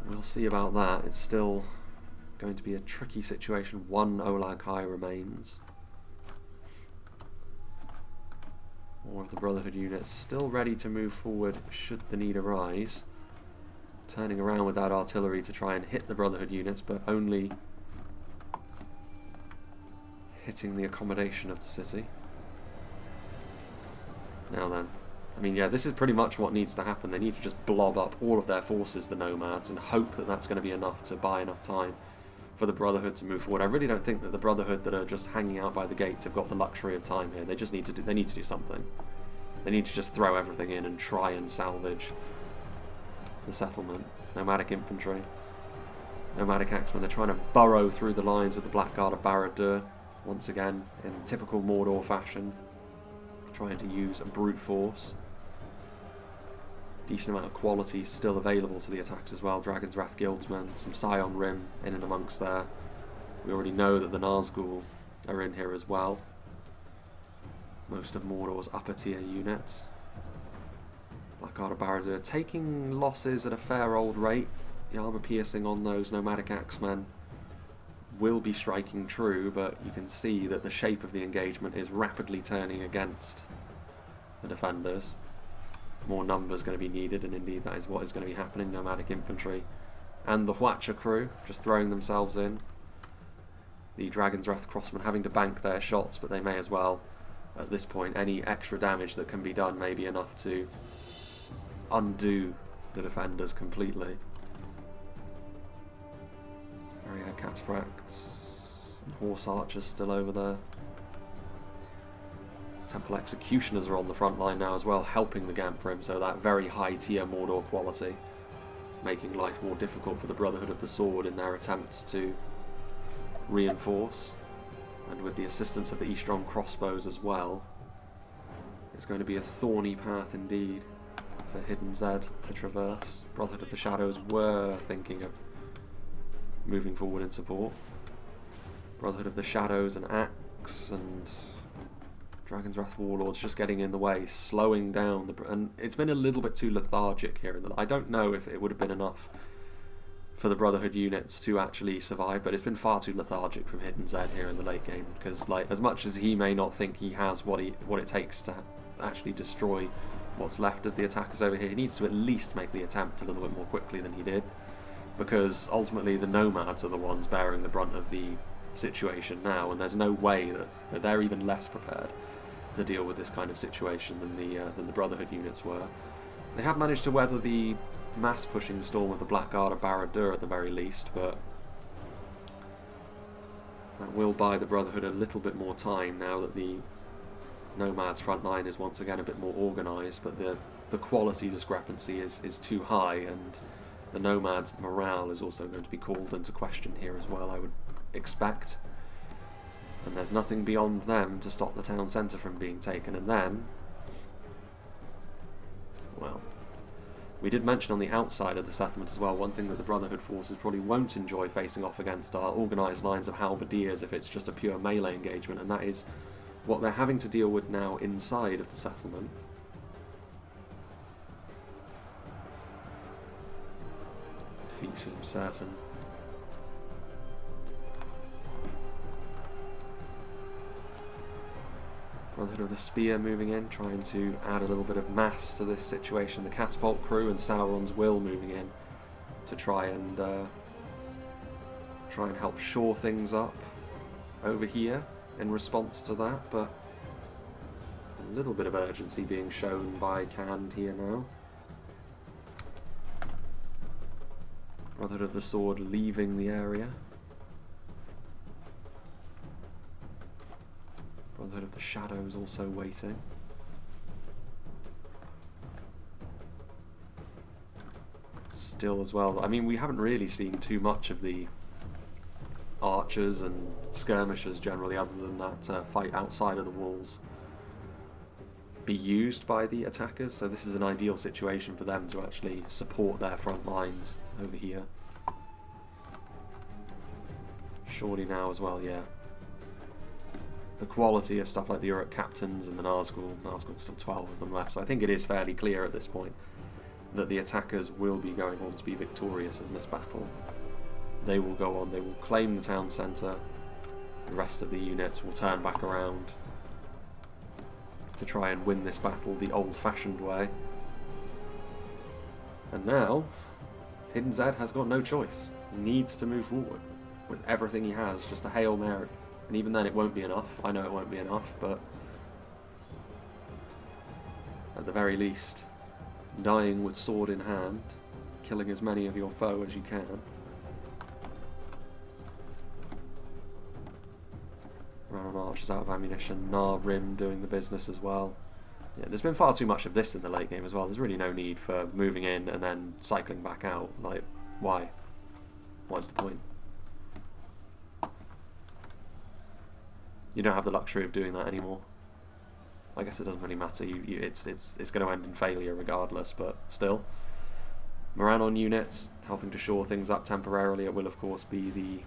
We'll see about that. It's still going to be a tricky situation. One Olag High remains. More of the Brotherhood units still ready to move forward should the need arise. Turning around with that artillery to try and hit the Brotherhood units, but only hitting the accommodation of the city. Now then, I mean, yeah, this is pretty much what needs to happen. They need to just blob up all of their forces, the Nomads, and hope that that's going to be enough to buy enough time for the Brotherhood to move forward. I really don't think that the Brotherhood that are just hanging out by the gates have got the luxury of time here. They just need to do something. They need to just throw everything in and try and salvage the settlement. Nomadic infantry, nomadic axemen, they're trying to burrow through the lines with the Black Guard of Barad-dûr, once again in typical Mordor fashion, trying to use a brute force. Decent amount of quality still available to the attacks as well. Dragon's Wrath Guildsmen, some Scion Rim in and amongst there. We already know that the Nazgul are in here as well. Most of Mordor's upper tier units. Black Guard of Barad-dûr taking losses at a fair old rate. The armour piercing on those nomadic axemen will be striking true, but you can see that the shape of the engagement is rapidly turning against the defenders. More numbers going to be needed, and indeed that is what is going to be happening. Nomadic infantry and the Hwacha crew just throwing themselves in. The Dragon's Wrath crossmen having to bank their shots, but they may as well. At this point, any extra damage that can be done may be enough to undo the defenders completely. Cataphracts and Horse Archers still over there. Temple Executioners are on the front line now as well, helping the Gamprim, so that very high tier Mordor quality, making life more difficult for the Brotherhood of the Sword in their attempts to reinforce. And with the assistance of the E-Strong crossbows as well, it's going to be a thorny path indeed for Hidden Zed to traverse. Brotherhood of the Shadows were thinking of moving forward in support. Brotherhood of the Shadows and Axe and Dragon's Wrath Warlords just getting in the way, slowing down and it's been a little bit too lethargic here. I don't know if it would have been enough for the Brotherhood units to actually survive, but it's been far too lethargic from Hidden Zed here in the late game, because like, as much as he may not think he has what it takes to actually destroy what's left of the attackers over here, he needs to at least make the attempt a little bit more quickly than he did, because ultimately the Nomads are the ones bearing the brunt of the situation now, and there's no way that they're even less prepared to deal with this kind of situation than the Brotherhood units were. They have managed to weather the mass pushing storm of the Blackguard of Barad-dûr at the very least, but that will buy the Brotherhood a little bit more time now that the Nomads front line is once again a bit more organised, but the quality discrepancy is too high, and the Nomads' morale is also going to be called into question here as well, I would expect. And there's nothing beyond them to stop the town centre from being taken. And then, well, we did mention on the outside of the settlement as well, one thing that the Brotherhood forces probably won't enjoy facing off against are organised lines of halberdiers if it's just a pure melee engagement, and that is what they're having to deal with now inside of the settlement. Defeat seems certain. Brotherhood of the Spear moving in, trying to add a little bit of mass to this situation. The Catapult crew and Sauron's Will moving in to try and help shore things up over here in response to that, but a little bit of urgency being shown by KHAND here now. Brotherhood of the Sword leaving the area. Brotherhood of the Shadows also waiting. Still as well, I mean, we haven't really seen too much of the archers and skirmishers generally, other than that fight outside of the walls, be used by the attackers, so this is an ideal situation for them to actually support their front lines over here. Surely now as well, yeah. The quality of stuff like the Uruk Captains and the Nazgul's still 12 of them left, so I think it is fairly clear at this point that the attackers will be going on to be victorious in this battle. They will go on, they will claim the town centre, the rest of the units will turn back around to try and win this battle the old-fashioned way. And now, Hidden Zed has got no choice. He needs to move forward with everything he has, just a Hail Mary. And even then it won't be enough. I know it won't be enough, but at the very least, dying with sword in hand, killing as many of your foe as you can. Rhun archers out of ammunition, Rim doing the business as well. Yeah, there's been far too much of this in the late game as well. There's really no need for moving in and then cycling back out. Like, why? What's the point? You don't have the luxury of doing that anymore. I guess it doesn't really matter. It's going to end in failure regardless, but still. Moran on units, helping to shore things up temporarily. It will of course be the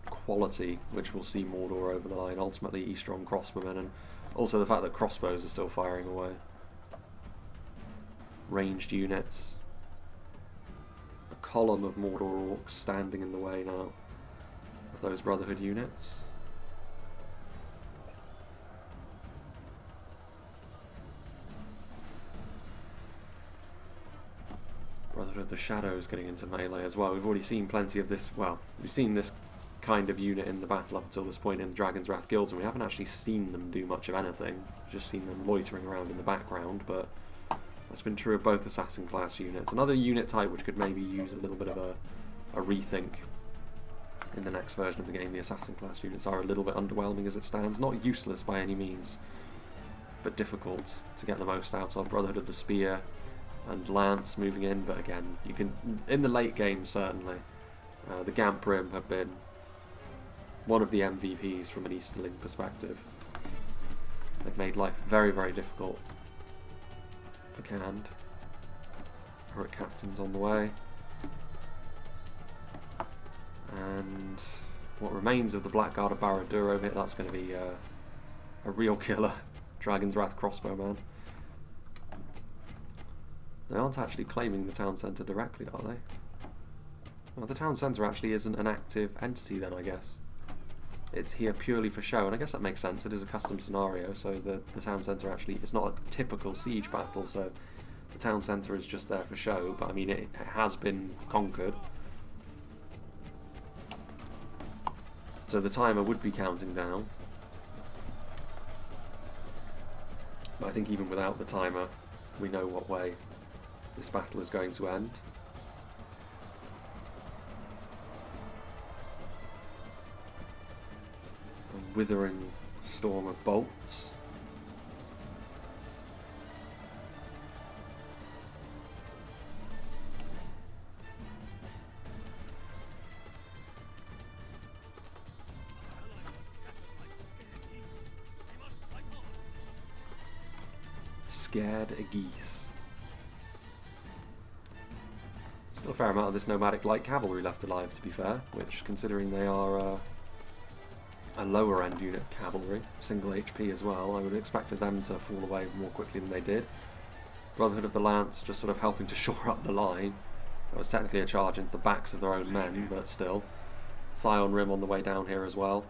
quality which will see Mordor over the line. Ultimately, E-Strong crossbowmen, and also the fact that crossbows are still firing away. Ranged units. A column of Mordor orcs standing in the way now of those Brotherhood units. Brotherhood of the Shadows getting into melee as well. We've already seen plenty of this, well, we've seen this kind of unit in the battle up until this point in the Dragon's Wrath guilds, and we haven't actually seen them do much of anything. We've just seen them loitering around in the background, but that's been true of both assassin class units. Another unit type which could maybe use a little bit of a a rethink in the next version of the game. The assassin class units are a little bit underwhelming as it stands. Not useless by any means, but difficult to get the most out of. Brotherhood of the Spear and Lance moving in, but again, you can, in the late game certainly, the Gamp Rim have been one of the MVPs from an Easterling perspective. They've made life very, very difficult for KHAND. Turret captain's on the way. And what remains of the Blackguard of Barad-dûr over here, that's going to be a real killer. Dragon's Wrath crossbowman. They aren't actually claiming the town centre directly, are they? Well, the town centre actually isn't an active entity then, I guess. It's here purely for show, and I guess that makes sense. It is a custom scenario, so the town centre actually, it's not a typical siege battle, so the town centre is just there for show, but I mean, it has been conquered. So the timer would be counting down. But I think even without the timer, we know what way this battle is going to end. A withering storm of bolts. Scared geese. Still a fair amount of this nomadic light cavalry left alive, to be fair, which, considering they are a lower end unit of cavalry, single HP as well, I would have expected them to fall away more quickly than they did. Brotherhood of the Lance just sort of helping to shore up the line. That was technically a charge into the backs of their own men, but still. Scion Rim on the way down here as well.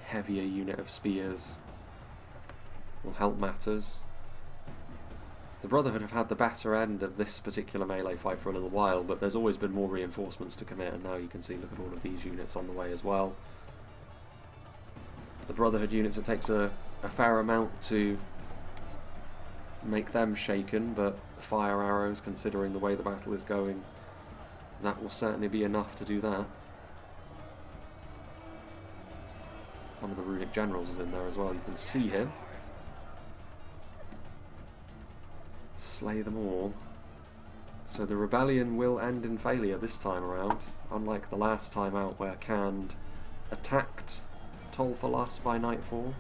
Heavier unit of spears will help matters. The Brotherhood have had the better end of this particular melee fight for a little while, but there's always been more reinforcements to commit, and now you can see, look at all of these units on the way as well. The Brotherhood units, it takes a fair amount to make them shaken, but fire arrows, considering the way the battle is going, that will certainly be enough to do that. One of the runic generals is in there as well, you can see him. Slay them all. So the rebellion will end in failure this time around, unlike the last time out where KHAND attacked Tol Falas by nightfall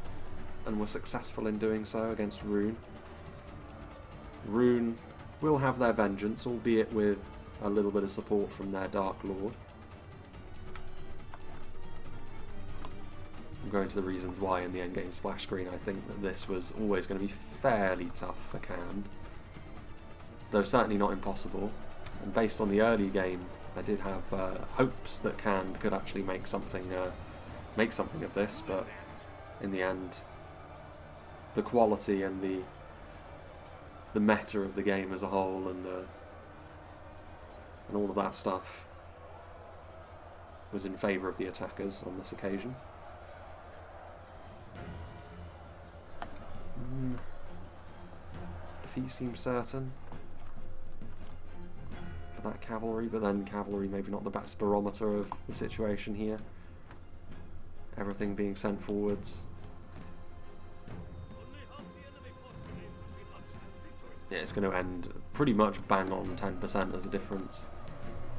and were successful in doing so against Rhun. Rhun will have their vengeance, albeit with a little bit of support from their Dark Lord. I'm going to the reasons why in the endgame splash screen. I think that this was always going to be fairly tough for KHAND, though certainly not impossible. And based on the early game, I did have hopes that KHAND could actually make something of this, but in the end, the quality and the meta of the game as a whole and all of that stuff was in favour of the attackers on this occasion. Defeat seems certain for that cavalry, but then cavalry maybe not the best barometer of the situation here. Everything being sent forwards. Yeah, it's going to end pretty much bang on 10% as a difference,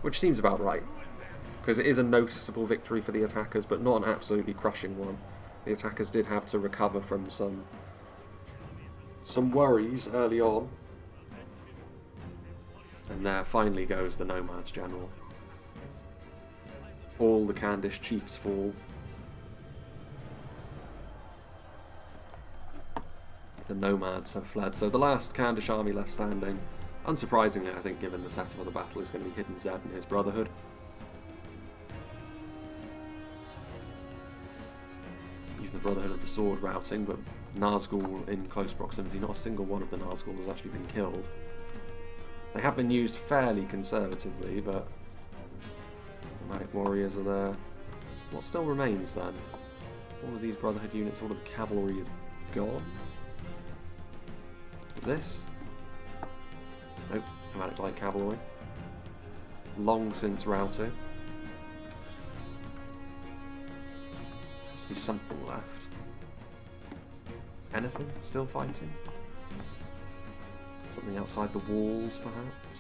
which seems about right, because it is a noticeable victory for the attackers, but not an absolutely crushing one. The attackers did have to recover from some worries early on. And there finally goes the Nomads General. All the Kandish chiefs fall. The Nomads have fled. So the last Kandish army left standing, unsurprisingly I think given the setup of the battle, is going to be Hidden Zed and his Brotherhood. Even the Brotherhood of the Sword routing, but Nazgul in close proximity. Not a single one of the Nazgul has actually been killed. They have been used fairly conservatively, but nomadic warriors are there. What still remains then? All of these Brotherhood units, all of the cavalry is gone. This? Nope, nomadic light cavalry. long since routed. Must be something left. Anything still fighting? Something outside the walls, perhaps?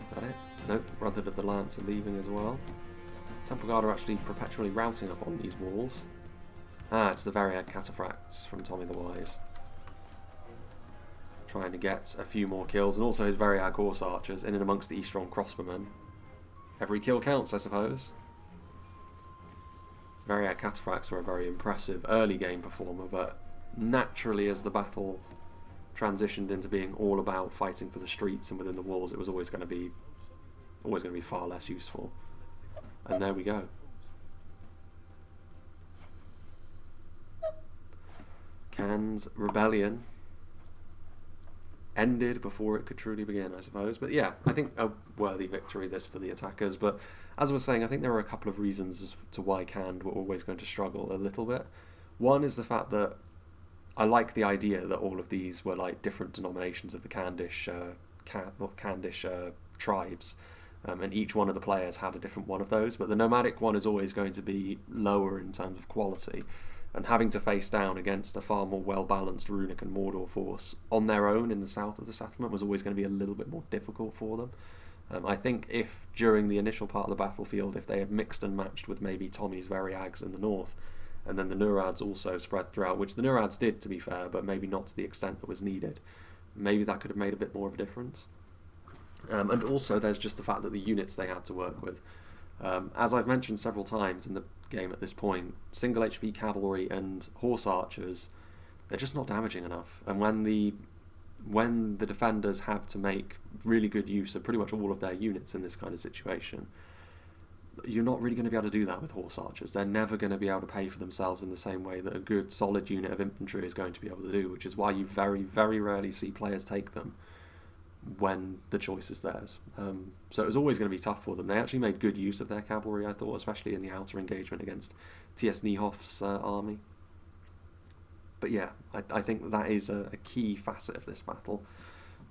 Is that it? Nope, Brotherhood of the Lance are leaving as well. Temple Guard are actually perpetually routing up on these walls. Ah, it's the Variag Cataphracts from Tommy the Wise. Trying to get a few more kills, and also his Variag Horse Archers in and amongst the Eastron Crossbowmen. Every kill counts, I suppose. Variag Cataphracts were a very impressive early game performer, but naturally as the battle transitioned into being all about fighting for the streets and within the walls, it was always going to be far less useful. And there we go. KHANS rebellion ended before it could truly begin, I suppose. But yeah, I think a worthy victory this for the attackers. But as I was saying, I think there are a couple of reasons as to why KHAND were always going to struggle a little bit. One is the fact that I like the idea that all of these were like different denominations of the Kandish tribes, and each one of the players had a different one of those, but the nomadic one is always going to be lower in terms of quality, and having to face down against a far more well-balanced Runic and Mordor force on their own in the south of the settlement was always going to be a little bit more difficult for them. I think if during the initial part of the battlefield, if they had mixed and matched with maybe Tommy's Variags in the north, and then the Nurads also spread throughout, which the Nurads did, to be fair, but maybe not to the extent that was needed. Maybe that could have made a bit more of a difference. And also there's just the fact that the units they had to work with. As I've mentioned several times in the game at this point, single HP cavalry and horse archers, they're just not damaging enough. And when the defenders have to make really good use of pretty much all of their units in this kind of situation, you're not really going to be able to do that with horse archers. They're never going to be able to pay for themselves in the same way that a good solid unit of infantry is going to be able to do, which is why you very, very rarely see players take them when the choice is theirs. So it was always going to be tough for them. They actually made good use of their cavalry, I thought, especially in the outer engagement against T.S. Niehoff's army. But yeah, I think that is a key facet of this battle.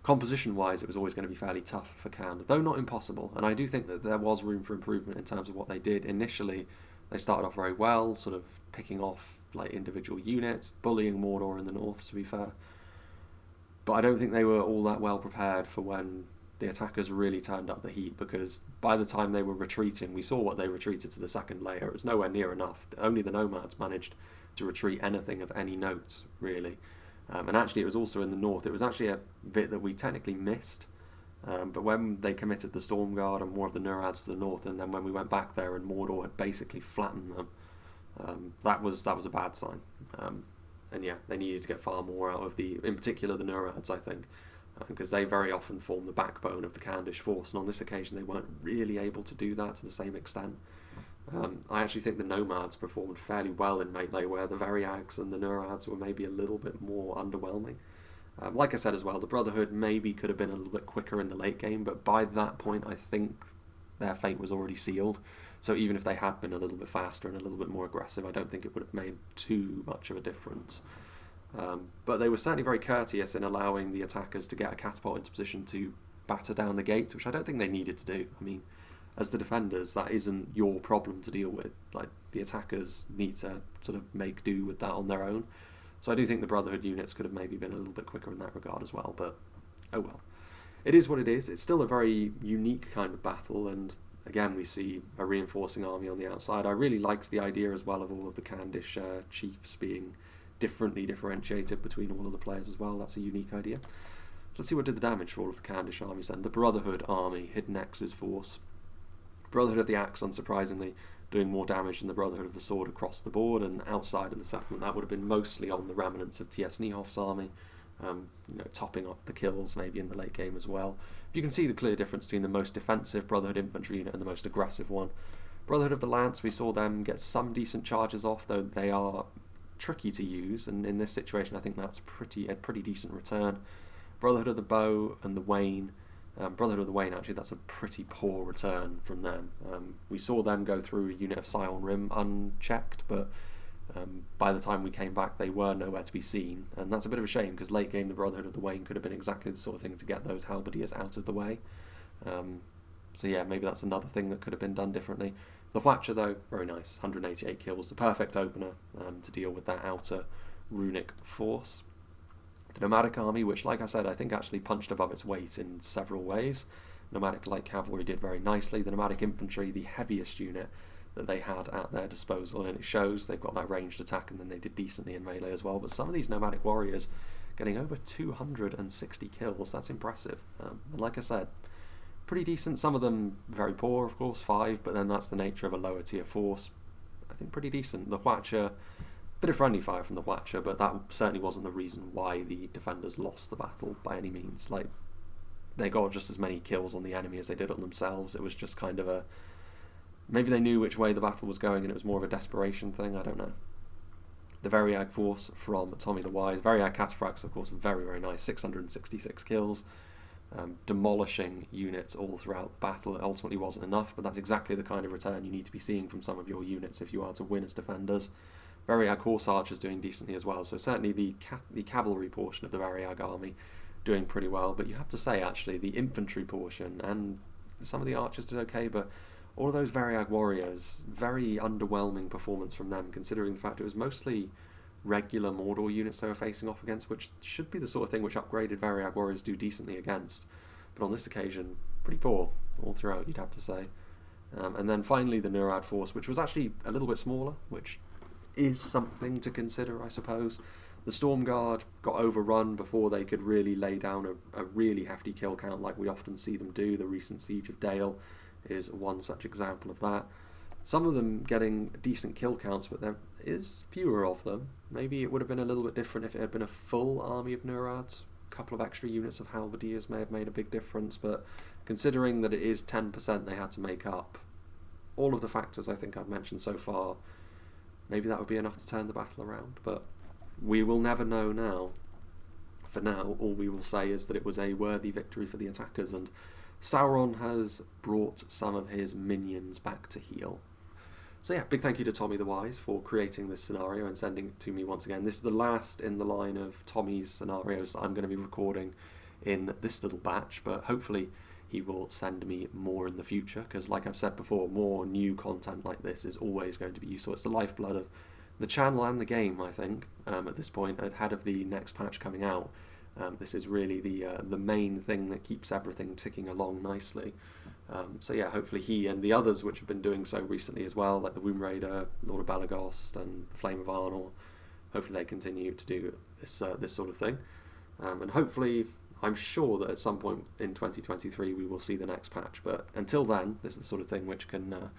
Composition-wise, it was always going to be fairly tough for KHAND, though not impossible, and I do think that there was room for improvement in terms of what they did. Initially, they started off very well, sort of picking off like individual units, bullying Mordor in the north, to be fair. But I don't think they were all that well prepared for when the attackers really turned up the heat, because by the time they were retreating, we saw what they retreated to the second layer. It was nowhere near enough. Only the nomads managed to retreat anything of any note, really. And actually it was also in the north. It was actually a bit that we technically missed, but when they committed the Storm Guard and more of the Nurads to the north, and then when we went back there and Mordor had basically flattened them, that was a bad sign. And yeah, they needed to get far more out of in particular the Nurads, I think, because they very often form the backbone of the Kandish force, and on this occasion they weren't really able to do that to the same extent. I actually think the Nomads performed fairly well in melee, where the Variags and the Nurads were maybe a little bit more underwhelming. Like I said as well, the Brotherhood maybe could have been a little bit quicker in the late game, but by that point I think their fate was already sealed. So even if they had been a little bit faster and a little bit more aggressive, I don't think it would have made too much of a difference. But they were certainly very courteous in allowing the attackers to get a catapult into position to batter down the gates, which I don't think they needed to do. I mean, as the defenders, that isn't your problem to deal with. Like, the attackers need to sort of make do with that on their own. So I do think the Brotherhood units could have maybe been a little bit quicker in that regard as well, but oh well. It is what it is. It's still a very unique kind of battle, and again we see a reinforcing army on the outside. I really liked the idea as well of all of the Kandish chiefs being differently differentiated between all of the players as well. That's a unique idea. So let's see what did the damage for all of the Kandish armies then. The Brotherhood army, Hidden X's force. Brotherhood of the Axe, unsurprisingly, doing more damage than the Brotherhood of the Sword across the board, and outside of the settlement that would have been mostly on the remnants of T.S. Niehoff's army, topping up the kills maybe in the late game as well. But you can see the clear difference between the most defensive Brotherhood infantry unit and the most aggressive one. Brotherhood of the Lance, we saw them get some decent charges off, though they are tricky to use, and in this situation I think that's a pretty decent return. Brotherhood of the Bow and the Wain, Brotherhood of the Wain, actually, that's a pretty poor return from them. We saw them go through a unit of Scion Rim unchecked, but by the time we came back they were nowhere to be seen, and that's a bit of a shame, because late game the Brotherhood of the Wain could have been exactly the sort of thing to get those halberdiers out of the way. So yeah, maybe that's another thing that could have been done differently. The Watcher, though, very nice. 188 kills, the perfect opener to deal with that outer runic force. The Nomadic Army, which, like I said, I think actually punched above its weight in several ways. Nomadic Light Cavalry did very nicely. The Nomadic Infantry, the heaviest unit that they had at their disposal, and it shows they've got that ranged attack, and then they did decently in melee as well. But some of these Nomadic Warriors getting over 260 kills, that's impressive. And like I said, pretty decent. Some of them very poor, of course, 5, but then that's the nature of a lower tier force. I think pretty decent. The Watcher, bit of friendly fire from the Watcher, but that certainly wasn't the reason why the defenders lost the battle by any means. Like, they got just as many kills on the enemy as they did on themselves. It was just kind of a... Maybe they knew which way the battle was going and it was more of a desperation thing, I don't know. The Variag force from Tommy the Wise. Variag Cataphracts, of course, very, very nice. 666 kills. Demolishing units all throughout the battle. It ultimately wasn't enough, but that's exactly the kind of return you need to be seeing from some of your units if you are to win as defenders. Variag Horse Archers doing decently as well, so certainly the cavalry portion of the Variag army doing pretty well, but you have to say actually the infantry portion and some of the archers did okay, but all of those Variag warriors, very underwhelming performance from them, considering the fact it was mostly regular Mordor units they were facing off against, which should be the sort of thing which upgraded Variag warriors do decently against, but on this occasion pretty poor all throughout, you'd have to say. And then finally the Nurad force, which was actually a little bit smaller, which is something to consider, I suppose. The Storm Guard got overrun before they could really lay down a really hefty kill count like we often see them do. The recent Siege of Dale is one such example of that. Some of them getting decent kill counts, but there is fewer of them. Maybe it would have been a little bit different if it had been a full army of Nurads. A couple of extra units of Halberdiers may have made a big difference, but considering that it is 10% they had to make up, all of the factors I think I've mentioned so far, maybe that would be enough to turn the battle around, but we will never know now. For now, all we will say is that it was a worthy victory for the attackers, and Sauron has brought some of his minions back to heal. So yeah, big thank you to Tommy the Wise for creating this scenario and sending it to me once again. This is the last in the line of Tommy's scenarios that I'm going to be recording in this little batch, but hopefully he will send me more in the future, because like I've said before, more new content like this is always going to be useful. It's the lifeblood of the channel and the game, I think, at this point, ahead of the next patch coming out. This is really the main thing that keeps everything ticking along nicely. So yeah, hopefully he and the others which have been doing so recently as well, like the Womb Raider, Lord of Balagost and the Flame of Arnor, hopefully they continue to do this this sort of thing. And hopefully, I'm sure that at some point in 2023 we will see the next patch, but until then, this is the sort of thing which can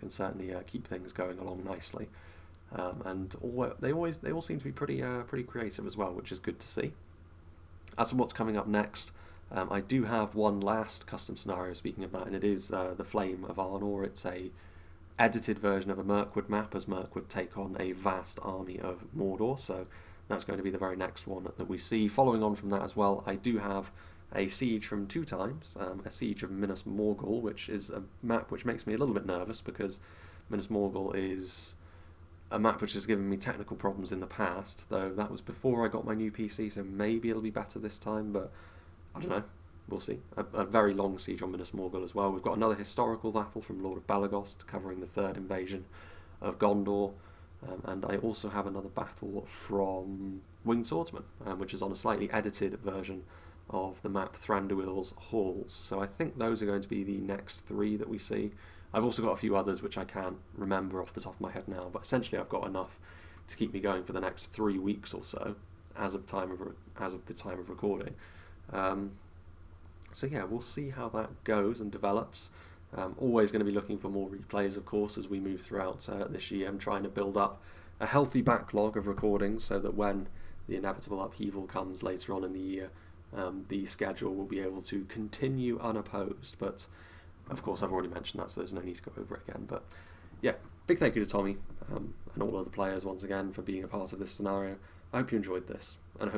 certainly keep things going along nicely. And they all seem to be pretty creative as well, which is good to see. As for what's coming up next, I do have one last custom scenario, speaking of that, and it is the Flame of Arnor. It's a edited version of a Mirkwood map, as Mirkwood take on a vast army of Mordor, so that's going to be the very next one that we see. Following on from that as well, I do have a siege from 2 times, a siege of Minas Morgul, which is a map which makes me a little bit nervous, because Minas Morgul is a map which has given me technical problems in the past, though that was before I got my new PC, so maybe it'll be better this time, but I don't know, we'll see. A very long siege on Minas Morgul as well. We've got another historical battle from Lord of Balagost, covering the 3rd invasion of Gondor, and I also have another battle from Winged Swordsman, which is on a slightly edited version of the map Thranduil's Halls, so I think those are going to be the next 3 that we see. I've also got a few others which I can't remember off the top of my head now, but essentially I've got enough to keep me going for the next 3 weeks or so, as of the time of recording. So yeah, we'll see how that goes and develops. Always going to be looking for more replays, of course, as we move throughout this year. I'm trying to build up a healthy backlog of recordings so that when the inevitable upheaval comes later on in the year, the schedule will be able to continue unopposed. But of course, I've already mentioned that, so there's no need to go over it again. But yeah, big thank you to Tommy and all other players once again for being a part of this scenario. I hope you enjoyed this, and I hope